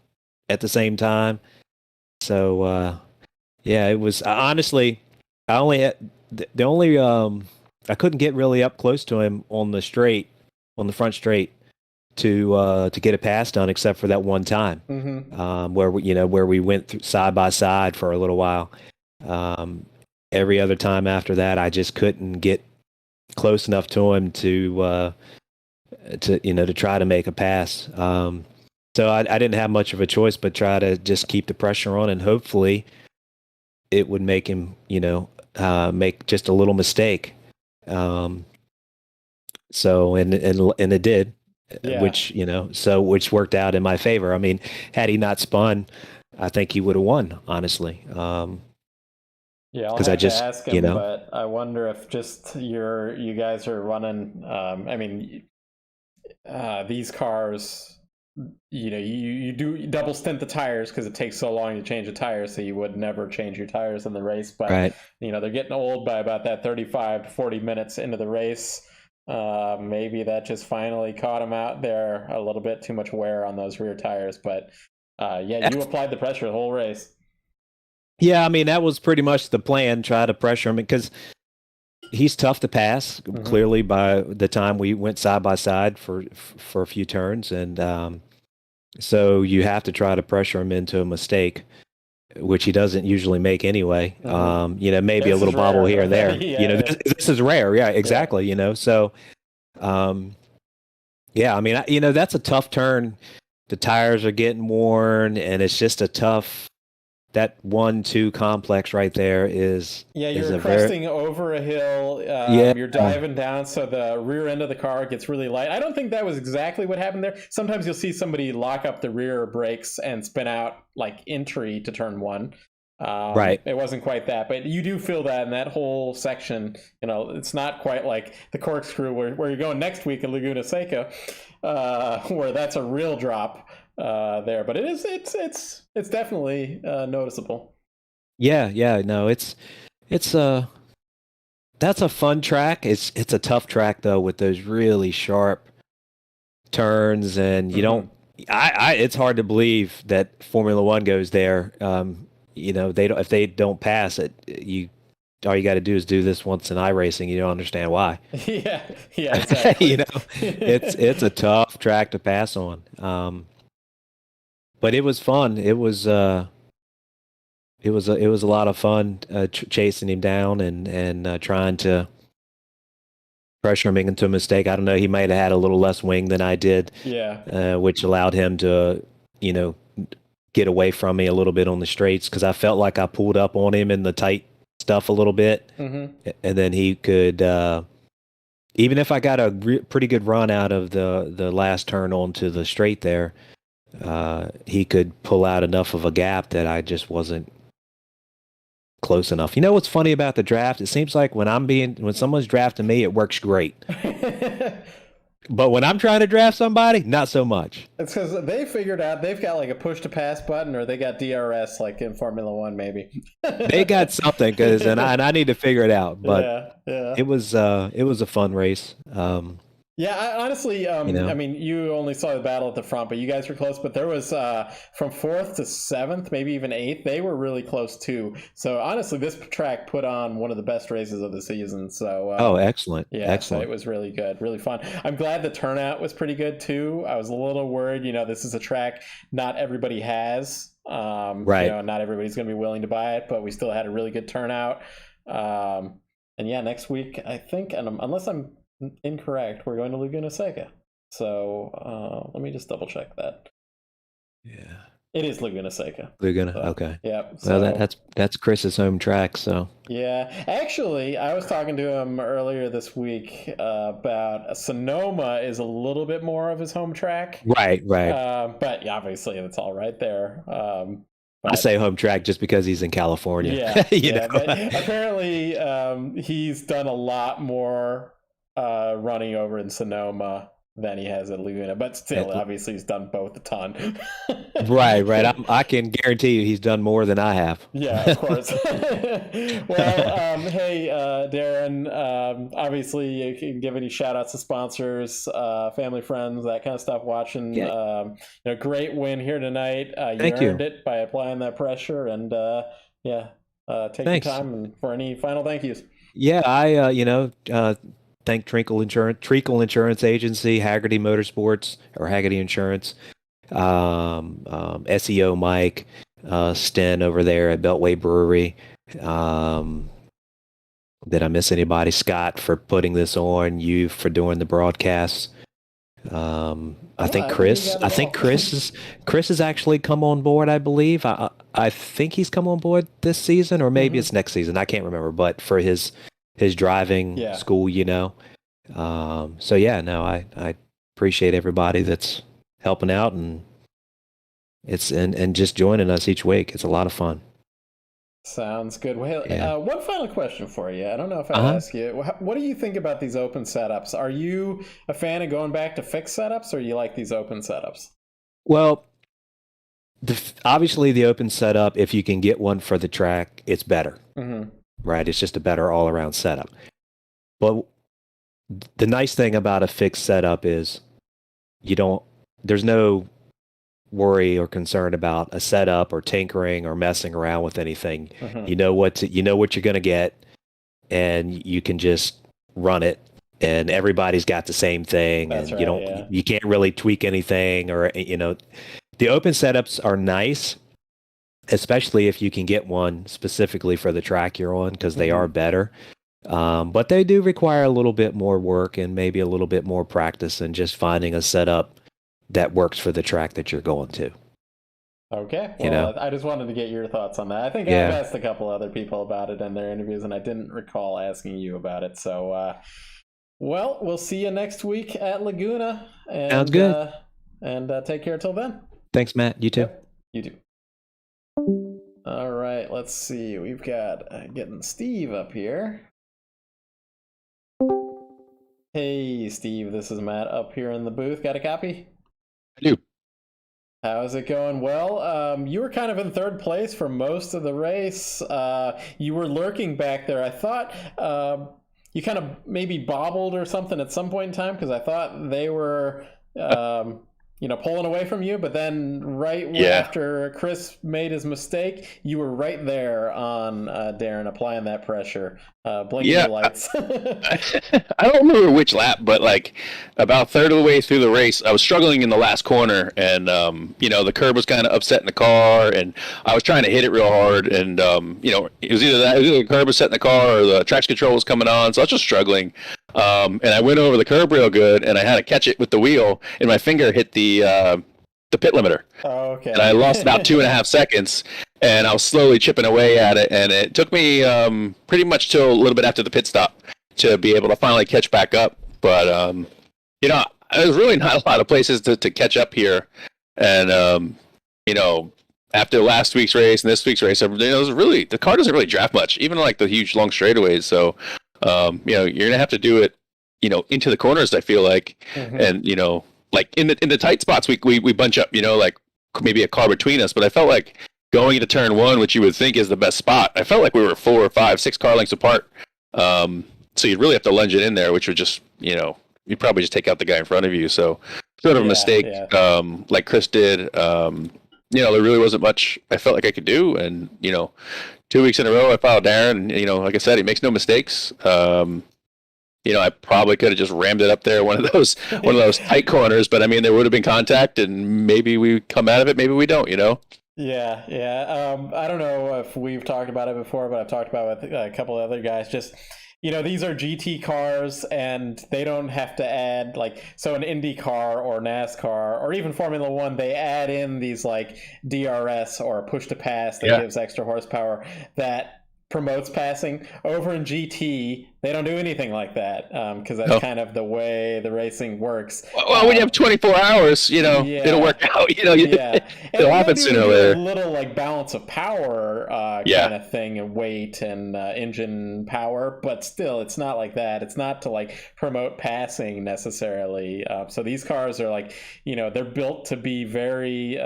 at the same time. So yeah, it was honestly. I only had the only I couldn't get really up close to him on the front straight to get a pass done, except for that one time where we went through side by side for a little while. Every other time after that, I just couldn't get close enough to him to try to make a pass. So I didn't have much of a choice but try to just keep the pressure on, and hopefully it would make him make just a little mistake. So and it did. Yeah. Which worked out in my favor. I mean, had he not spun, I think he would have won, honestly. Yeah, I'll have to ask him, but I wonder if just you guys are running. I mean, these cars, you do double stint the tires because it takes so long to change the tires, so you would never change your tires in the race. But right. They're getting old by about that 35 to 40 minutes into the race. Maybe that just finally caught him out there, a little bit too much wear on those rear tires. But yeah, you applied the pressure the whole race. Yeah, I mean, that was pretty much the plan, try to pressure him, because he's tough to pass, clearly, by the time we went side by side for a few turns. And so you have to try to pressure him into a mistake, which he doesn't usually make anyway. Maybe a little bobble here and there. Yeah, this is rare. Yeah, exactly. Yeah. So, yeah, I mean, that's a tough turn. The tires are getting worn, and it's just a tough. That 1-2 complex right there is. Yeah, you're cresting over a hill. You're diving down, so the rear end of the car gets really light. I don't think that was exactly what happened there. Sometimes you'll see somebody lock up the rear brakes and spin out like entry to turn 1. Right. It wasn't quite that, but you do feel that in that whole section. It's not quite like the corkscrew where you're going next week in Laguna Seca, where that's a real drop. There, but it's definitely noticeable. Yeah, no, it's that's a fun track. It's a tough track though, with those really sharp turns, and you don't. It's hard to believe that Formula One goes there. They don't, if they don't pass it, all you got to do is do this once in iRacing. You don't understand why. Yeah, exactly. It's a tough track to pass on. But it was fun. It was a lot of fun chasing him down and trying to pressure him into a mistake. I don't know. He might have had a little less wing than I did. Yeah. Which allowed him to, get away from me a little bit on the straights, because I felt like I pulled up on him in the tight stuff a little bit, and then he could. Even if I got a pretty good run out of the last turn onto the straight there. He could pull out enough of a gap that I just wasn't close enough. You know what's funny about the draft? It seems like when someone's drafting me, it works great. But when I'm trying to draft somebody, not so much. It's because they figured out they've got like a push to pass button, or they got DRS like in Formula One, maybe. They got something, and I need to figure it out. But yeah. it was a fun race. Yeah, honestly, You know? I mean, you only saw the battle at the front, but you guys were close. But there was from fourth to seventh, maybe even eighth. They were really close too. So honestly, this track put on one of the best races of the season. So Oh, excellent, yeah, so it excellent. was really good, really fun. I'm glad the turnout was pretty good too. I was a little worried. This is a track not everybody has. Right. Not everybody's going to be willing to buy it, but we still had a really good turnout. And yeah, next week I think, and unless I'm incorrect, we're going to Laguna Seca. So let me just double check that. Yeah. It is Laguna Seca. Laguna. So, Okay. yeah. Well, So that's Chris's home track. So yeah, actually, I was talking to him earlier this week about Sonoma is a little bit more of his home track. right, right. But yeah, obviously it's all right there. I say home track just because he's in California. Yeah, you yeah. know? But apparently, he's done a lot more running over in Sonoma than he has at Laguna. But still, obviously, he's done both a ton. Right. I can guarantee you he's done more than I have. Yeah, of course. Well, hey, Darren, obviously you can give any shout outs to sponsors, family, friends, that kind of stuff watching. Yeah. Great win here tonight. Thank earned you. it by applying that pressure. And take Thanks. your time and for any final thank yous. Yeah, I thank Treakle Insurance Agency, Hagerty Motorsports or Hagerty Insurance, SEO Mike, Sten over there at Beltway Brewery. Did I miss anybody? Scott for putting this on, you for doing the broadcasts. I think Chris. I think Chris has actually come on board. I believe. I think he's come on board this season, or maybe it's next season. I can't remember. But for his driving school, So yeah, no, I appreciate everybody that's helping out and and just joining us each week. It's a lot of fun. Sounds good. Well, one final question for you. I don't know if I asked you. What do you think about these open setups? Are you a fan of going back to fixed setups, or you like these open setups? Well, obviously the open setup, if you can get one for the track, it's better. Right? It's just a better all-around setup. But the nice thing about a fixed setup is there's no worry or concern about a setup or tinkering or messing around with anything. You know what you're going to get, and you can just run it, and everybody's got the same thing. That's and right, you can't really tweak anything, or the open setups are nice, especially if you can get one specifically for the track you're on, because they are better. But they do require a little bit more work and maybe a little bit more practice than just finding a setup that works for the track that you're going to. Okay. Well, I just wanted to get your thoughts on that. I think I've asked a couple other people about it in their interviews, and I didn't recall asking you about it. So, we'll see you next week at Laguna. And, sounds good. And take care till then. Thanks, Matt. You too. Yep, you too. All right. Let's see. We've got getting Steve up here. Hey, Steve. This is Matt up here in the booth. Got a copy? I do. How's it going? Well, you were kind of in third place for most of the race. You were lurking back there. I thought you kind of maybe bobbled or something at some point in time, because I thought they were pulling away from you. But then after Chris made his mistake, you were right there on Darren, applying that pressure, blinking the lights. I don't remember which lap, but like about a third of the way through the race, I was struggling in the last corner, and the curb was kind of upsetting the car, and I was trying to hit it real hard, and it was either the curb was setting the car or the traction control was coming on, so I was just struggling. And I went over the curb real good, and I had to catch it with the wheel, and my finger hit the pit limiter. Oh, okay. And I lost about 2.5 seconds, and I was slowly chipping away at it, and it took me pretty much till a little bit after the pit stop to be able to finally catch back up. But there's really not a lot of places to catch up here, and after last week's race and this week's race, the car doesn't really draft much, even like the huge long straightaways. So you're gonna have to do it, into the corners, I feel like, and like in the tight spots, we bunch up, like maybe a car between us. But I felt like going into turn one, which you would think is the best spot, I felt like we were 4 or 5, 6 car lengths apart. So you'd really have to lunge it in there, which would just, you probably just take out the guy in front of you. So sort of a mistake, like Chris did. There really wasn't much I felt like I could do, and 2 weeks in a row I followed Darren, and like I said, he makes no mistakes. I probably could have just rammed it up there, one of those tight corners, but I mean, there would have been contact, and maybe we come out of it, maybe we don't. Yeah. I don't know if we've talked about it before, but I've talked about it with a couple of other guys. Just, these are GT cars, and they don't have to add, so an Indy car or NASCAR or even Formula One, they add in these DRS or push to pass that gives extra horsepower that promotes passing. Over in GT, they don't do anything like that, because that's kind of the way the racing works. Well, when you have 24 hours, it'll work out. It'll happen sooner or later. A little balance of power kind of thing, and weight and engine power, but still, it's not like that. It's not to promote passing necessarily. So these cars are they're built to be very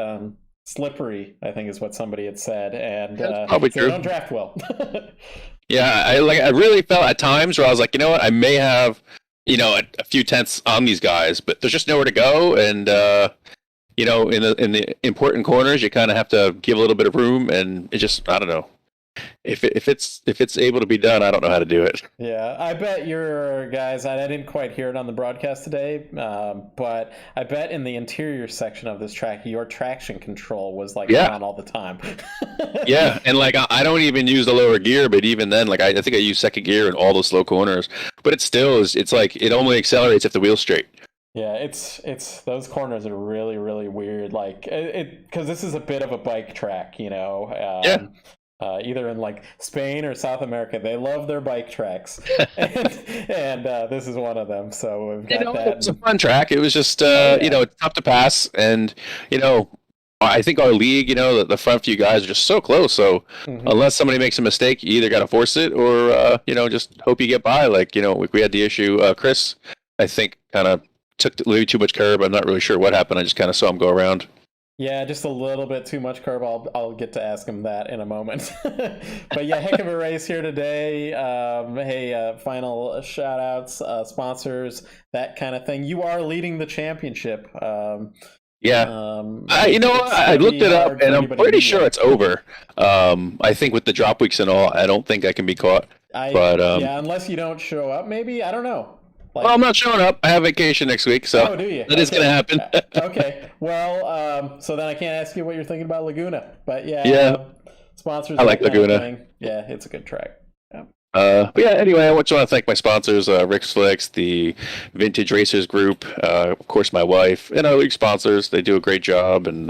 slippery, I think is what somebody had said, and probably so true. They don't draft well. Yeah, I really felt at times where I was like, I may have, a few tenths on these guys, but there's just nowhere to go, and in the important corners, you kind of have to give a little bit of room, and it just, I don't know. If it's able to be done, I don't know how to do it. Yeah, I bet your guys, I didn't quite hear it on the broadcast today, but I bet in the interior section of this track, your traction control was on all the time. Yeah, and I don't even use the lower gear, but even then, I think I use second gear in all those slow corners, but it still is, it's it only accelerates if the wheel's straight. Yeah, it's those corners are really, really weird, because this is a bit of a bike track, either in Spain or South America, they love their bike tracks, and this is one of them. So we've got that. It was a fun track. It was just it's tough to pass, and I think our league, the front few guys are just so close. So unless somebody makes a mistake, you either got to force it or just hope you get by. We had the issue. Chris, I think, kind of took a little too much curb. I'm not really sure what happened. I just kind of saw him go around. Yeah, just a little bit too much curb. I'll get to ask him that in a moment. But yeah, heck of a race here today. Final shout outs, sponsors, that kind of thing. You are leading the championship. I looked it up, and I'm pretty sure it's over. I think with the drop weeks and all, I don't think I can be caught. Unless you don't show up, maybe. I don't know. Well, I'm not showing up. I have vacation next week, so do you? That is going to happen. Okay. Well, so then I can't ask you what you're thinking about Laguna, but sponsors. I like Laguna. Yeah, it's a good track. Anyway, I just want to thank my sponsors, Rick Slicks, the Vintage Racers Group, of course, my wife, and our league sponsors. They do a great job, and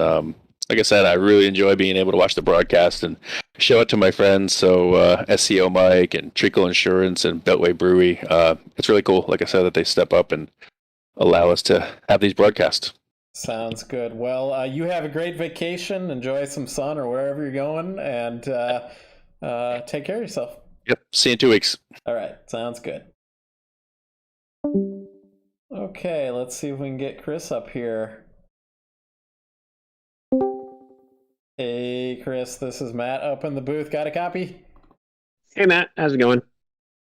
like I said, I really enjoy being able to watch the broadcast and show it to my friends. So SCO Mike and Treakle Insurance and Beltway Brewery. It's really cool, like I said, that they step up and allow us to have these broadcasts. Sounds good. Well, you have a great vacation. Enjoy some sun or wherever you're going, and take care of yourself. Yep. See you in 2 weeks. All right. Sounds good. Okay, let's see if we can get Chris up here. Hey, Chris, this is Matt up in the booth. Got a copy? Hey, Matt. How's it going?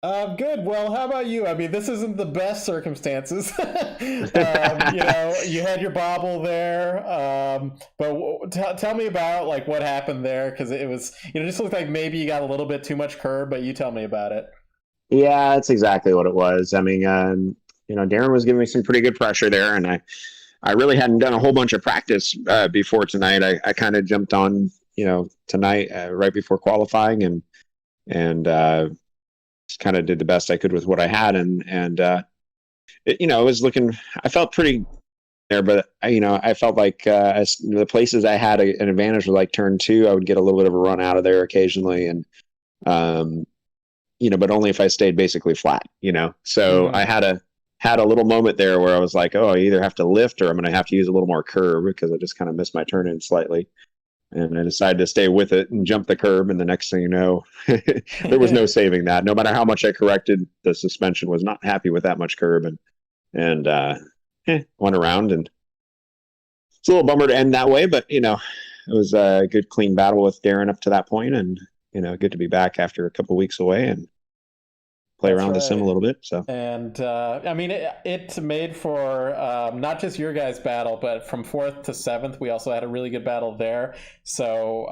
Good. Well, how about you? I mean, this isn't the best circumstances. You had your bobble there. But tell me about what happened there, because it was, it just looked like maybe you got a little bit too much curb, but you tell me about it. Yeah, that's exactly what it was. I mean, Darren was giving me some pretty good pressure there, and I really hadn't done a whole bunch of practice before tonight. I kind of jumped on, tonight right before qualifying, and just kind of did the best I could with what I had, it was looking. I felt pretty there, but I felt like the places I had an advantage were turn 2. I would get a little bit of a run out of there occasionally, and but only if I stayed basically flat. So I had a little moment there where I was like, oh, I either have to lift or I'm going to have to use a little more curb, because I just kind of missed my turn in slightly. And I decided to stay with it and jump the curb. And the next thing you know, there was no saving that. No matter how much I corrected, the suspension was not happy with that much curb, and went around. And it's a little bummer to end that way, but it was a good, clean battle with Darren up to that point, and good to be back after a couple of weeks away and play That's around the sim right. a little bit. So, And I mean, it made for not just your guys' battle, but from 4th to 7th, we also had a really good battle there. So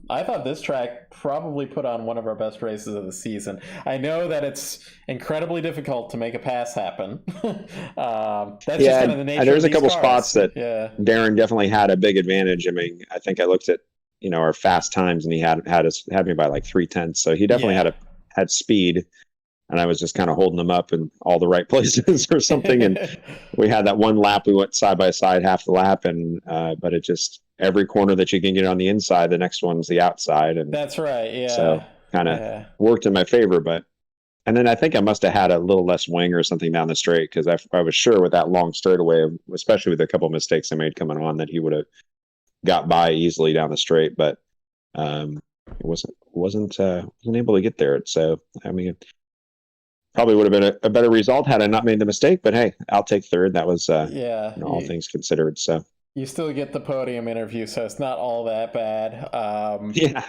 I thought this track probably put on one of our best races of the season. I know that it's incredibly difficult to make a pass happen. That's just kind of the nature there's of a these couple cars. spots that Yeah. Darren definitely had a big advantage. I mean, I think I looked at our fast times, and he had me by like 3/10. So he definitely Yeah. had speed, and I was just kind of holding them up in all the right places or something. And we had that one lap, we went side by side half the lap, and but it just every corner that you can get on the inside, the next one's the outside, and That's right. Yeah. so kind of Yeah. worked in my favor. But and then I think I must have had a little less wing or something down the straight, because I was sure with that long straightaway, especially with a couple of mistakes I made coming on, that he would have got by easily down the straight. But it wasn't able to get there. So I mean, probably would have been a better result had I not made the mistake. But hey, I'll take third. That was Yeah. all things considered. So You still get the podium interview, so it's not all that bad. yeah.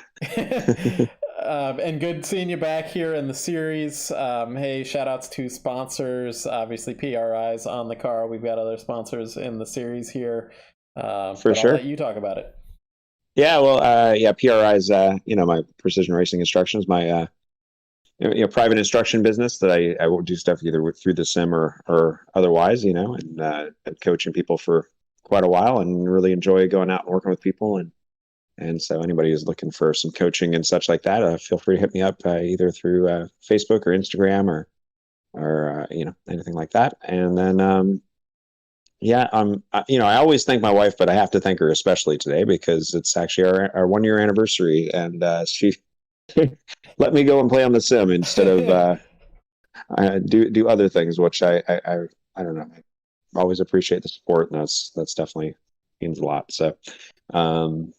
And good seeing you back here in the series. Hey, shout outs to sponsors. Obviously, PRI's on the car. We've got other sponsors in the series here. For but sure. I'll let you talk about it. Yeah, well, PRI's, my precision racing instructions, my private instruction business that I will do stuff either through the sim or otherwise, and been coaching people for quite a while, and really enjoy going out and working with people. And so anybody who's looking for some coaching and such like that, feel free to hit me up either through Facebook or Instagram or anything like that. And then I always thank my wife, but I have to thank her especially today, because it's actually our 1 year anniversary, and she let me go and play on the sim instead of do other things, which I don't know. I always appreciate the support, and that's definitely means a lot. So kind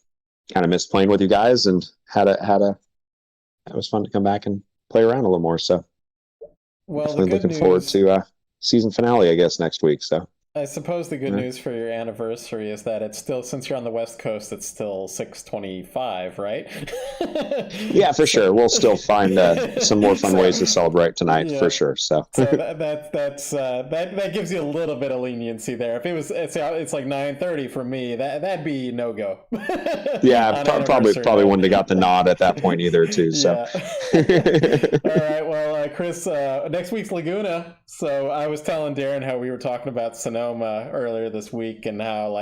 of missed playing with you guys, and it was fun to come back and play around a little more. So Well, definitely looking forward to season finale, I guess, next week. So I suppose the good news for your anniversary is that it's still, since you're on the West Coast, it's still 6/25, right? Yeah, for sure. We'll still find some more fun ways to celebrate tonight, for sure. So that gives you a little bit of leniency there. If it's like 9:30 for me, that'd be no go. Yeah, probably wouldn't have got the nod at that point either, too. So, all right. Well, Chris, next week's Laguna. So I was telling Darren how we were talking about Sonoma earlier this week, and how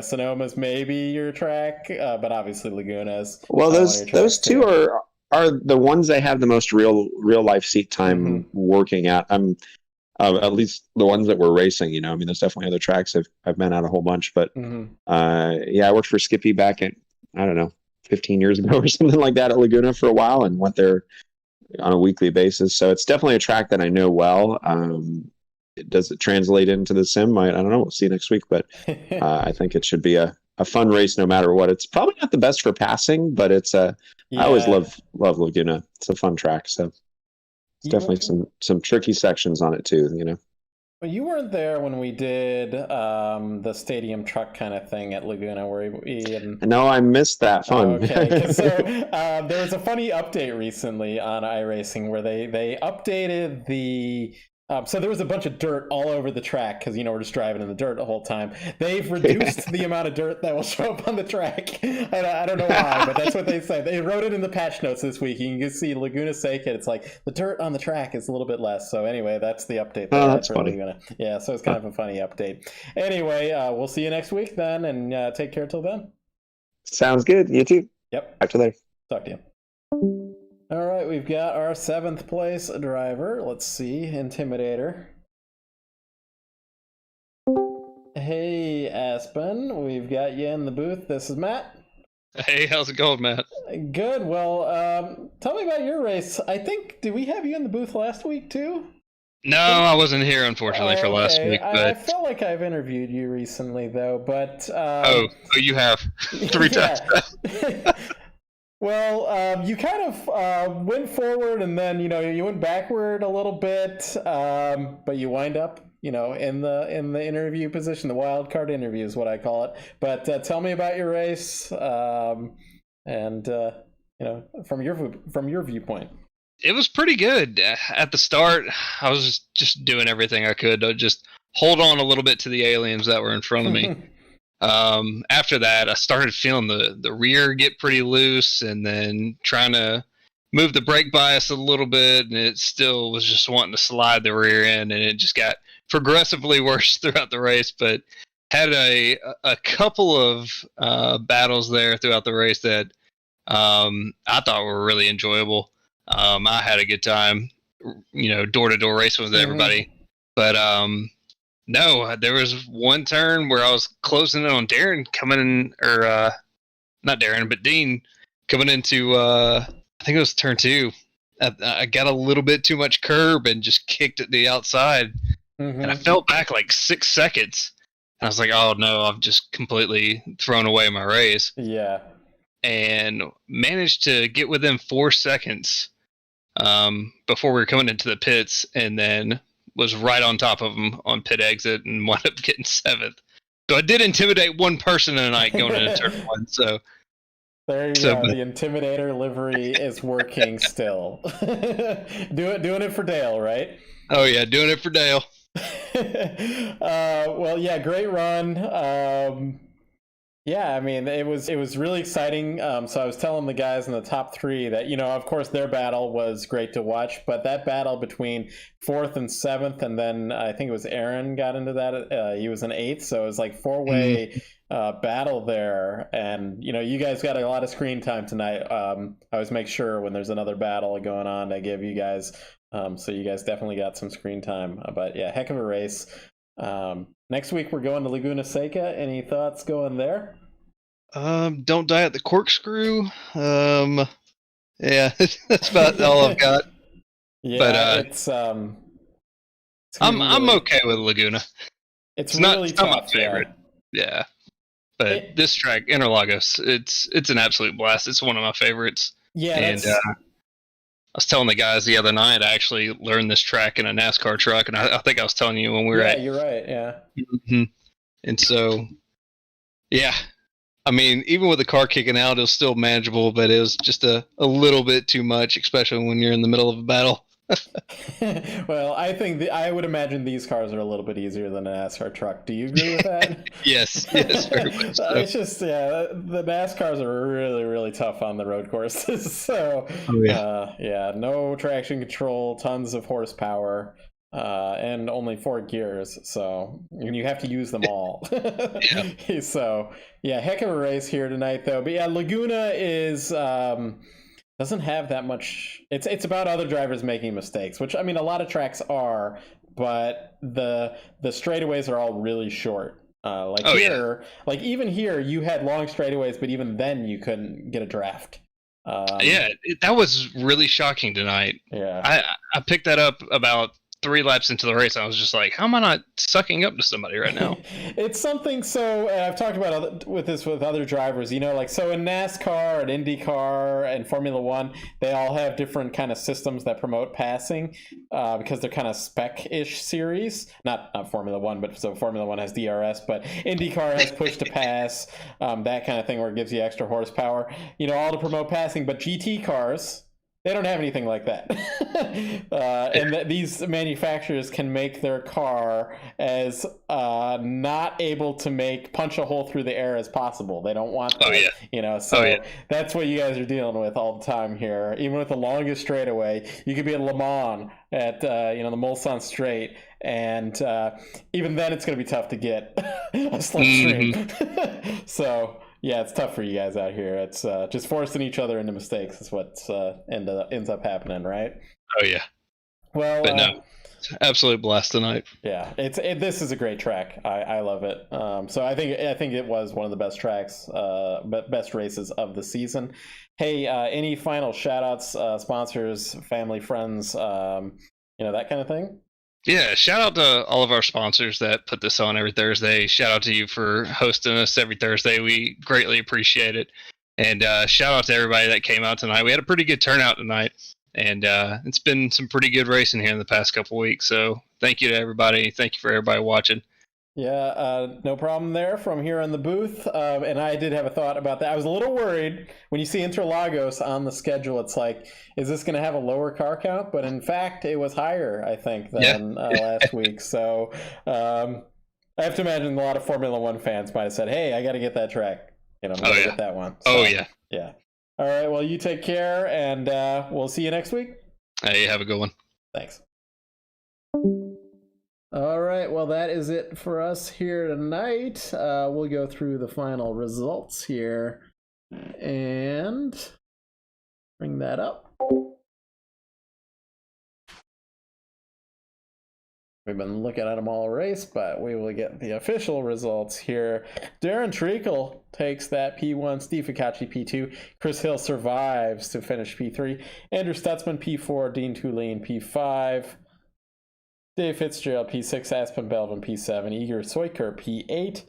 Sonoma's maybe your track, but obviously Laguna's. Well, those two are the ones I have the most real life seat time working at. I'm at least the ones that we're racing. I mean, there's definitely other tracks I've been at a whole bunch, but I worked for Skippy back at, I don't know, 15 years ago or something like that at Laguna for a while, and went there on a weekly basis. So it's definitely a track that I know well. Does it translate into the sim? I don't know. We'll see next week, but I think it should be a fun race no matter what. It's probably not the best for passing, but it's I always love Laguna. It's a fun track. So it's definitely some tricky sections on it too, Well, you weren't there when we did the stadium truck kind of thing at Laguna, where No, I missed that fun. Okay, so there was a funny update recently on iRacing where they updated the. So there was a bunch of dirt all over the track, because we're just driving in the dirt the whole time. They've reduced the amount of dirt that will show up on the track. I don't know why, but that's what they said. They wrote it in the patch notes this week. You can see Laguna Seca. It's like the dirt on the track is a little bit less. So anyway, that's the update. That's funny. Laguna. Yeah, so it's kind of a funny update. Anyway, we'll see you next week then, and take care till then. Sounds good. You too. Yep. Talk to you later. Talk to you. All right, we've got our 7th place driver. Let's see, Intimidator. Hey, Aspen, we've got you in the booth. This is Matt. Hey, how's it going, Matt? Good. Well, tell me about your race. Did we have you in the booth last week too? No, I wasn't here, unfortunately, for last week. But I felt like I've interviewed you recently, though. But you have 3 times. Well, you kind of went forward, and then you went backward a little bit, but you wind up in the interview position. The wild card interview is what I call it. But tell me about your race, and from your viewpoint. It was pretty good. At the start, I was just doing everything I could to just hold on a little bit to the aliens that were in front of me. After that, I started feeling the rear get pretty loose, and then trying to move the brake bias a little bit, and it still was just wanting to slide the rear end, and it just got progressively worse throughout the race. But had a couple of battles there throughout the race that I thought were really enjoyable. I had a good time, door to door racing with everybody. But no, there was one turn where I was closing in on Darren coming in, or not Darren, but Dean coming into, I think it was turn 2. I got a little bit too much curb and just kicked it to the outside. And I fell back like 6 seconds. And I was like, oh no, I've just completely thrown away my race. Yeah. And managed to get within 4 seconds before we were coming into the pits, and then was right on top of him on pit exit and wound up getting 7th. So I did intimidate one person tonight going into turn 1. So there you go. The Intimidator livery is working still. Doing it for Dale, right? Oh yeah, doing it for Dale. Well, yeah, great run. Yeah, I mean, it was really exciting. So I was telling the guys in the top 3 that, of course, their battle was great to watch, but that battle between 4th and 7th, and then I think it was Aaron got into that. He was an 8th, so it was like 4-way battle there. And, you guys got a lot of screen time tonight. I always make sure when there's another battle going on, I give you guys, so you guys definitely got some screen time. But yeah, heck of a race. Next week we're going to Laguna Seca. Any thoughts going there? Don't die at the corkscrew. Yeah, that's about all I've got. Yeah, but it's I'm really, okay with Laguna. It's really not tough, my favorite. Yeah. But this track, Interlagos, it's an absolute blast. It's one of my favorites. Yeah, and I was telling the guys the other night, I actually learned this track in a NASCAR truck, and I think I was telling you when we were at... Yeah, you're right, yeah. And so, yeah. I mean, even with the car kicking out, it was still manageable, but it was just a little bit too much, especially when you're in the middle of a battle. Well, I think I would imagine these cars are a little bit easier than a NASCAR truck. Do you agree with that? Yes, very much so. It's just, the NASCARs are really, really tough on the road courses. So, no traction control, tons of horsepower, and only 4 gears. So you have to use them all. Yeah. So, yeah, heck of a race here tonight, though. But yeah, Laguna is... doesn't have that much. It's about other drivers making mistakes, which, I mean, a lot of tracks are, but the straightaways are all really short. Even here you had long straightaways, but even then you couldn't get a draft. That was really shocking tonight. Yeah, I picked that up about 3 laps into the race. I was just like, how am I not sucking up to somebody right now? It's something. So I've talked about with other drivers, so in NASCAR and IndyCar and Formula One, they all have different kind of systems that promote passing, because they're kind of spec-ish series. Not Formula One, but so Formula One has DRS, but IndyCar has push to pass, that kind of thing where it gives you extra horsepower, all to promote passing. But GT cars, they don't have anything like that. And these manufacturers can make their car as not able to punch a hole through the air as possible. They don't want that, that's what you guys are dealing with all the time here. Even with the longest straightaway, you could be at Le Mans at the Mulsanne Straight, and even then it's going to be tough to get a slipstream. So... yeah, it's tough for you guys out here. It's just forcing each other into mistakes is what ends up happening, right? Oh yeah. Well, but no, it's absolute blast tonight. Yeah, this is a great track. I love it. So I think it was one of the best tracks, best races of the season. Hey, any final shout outs, sponsors, family, friends, that kind of thing? Yeah, shout out to all of our sponsors that put this on every Thursday. Shout out to you for hosting us every Thursday. We greatly appreciate it. And shout out to everybody that came out tonight. We had a pretty good turnout tonight, and it's been some pretty good racing here in the past couple weeks. So thank you to everybody. Thank you for everybody watching. Yeah, no problem there from here in the booth. And I did have a thought about that. I was a little worried when you see Interlagos on the schedule. It's like, is this going to have a lower car count? But in fact, it was higher, I think, than last week. So I have to imagine a lot of Formula One fans might have said, "Hey, I got to get that track. You know, get that one." So, yeah. All right. Well, you take care, and we'll see you next week. Hey, have a good one. Thanks. All right, well, that is it for us here tonight. We'll go through the final results here and bring that up. We've been looking at them all race, but we will get the official results here. Darren Treakle takes that P1, Steve Ficacci P2, Chris Hill survives to finish P3, Andrew Stutzman P4, Dean Tulane P5, Dave Fitzgerald P6, Aspen Belvin P7, Igor Soiker P8,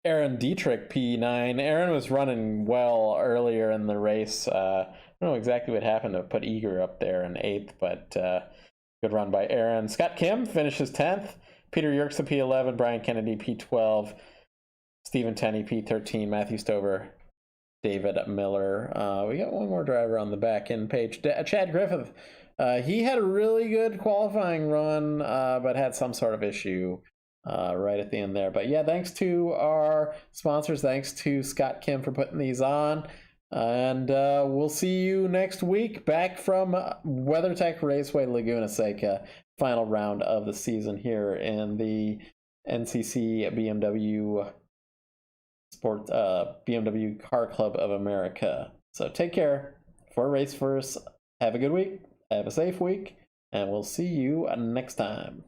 Aaron Dietrich P9. Aaron was running well earlier in the race. I don't know exactly what happened to put Igor up there in 8th, but good run by Aaron. Scott Kim finishes 10th, Peter Yerkes P11, Brian Kennedy P12, Stephen Tenney P13, Matthew Stover, David Miller. We got one more driver on the back end page, Chad Griffith. He had a really good qualifying run, but had some sort of issue right at the end there. But yeah, thanks to our sponsors. Thanks to Scott Kim for putting these on. And we'll see you next week back from WeatherTech Raceway Laguna Seca, final round of the season here in the NCC BMW BMW Car Club of America. So take care. For Race First, have a good week. Have a safe week, and we'll see you next time.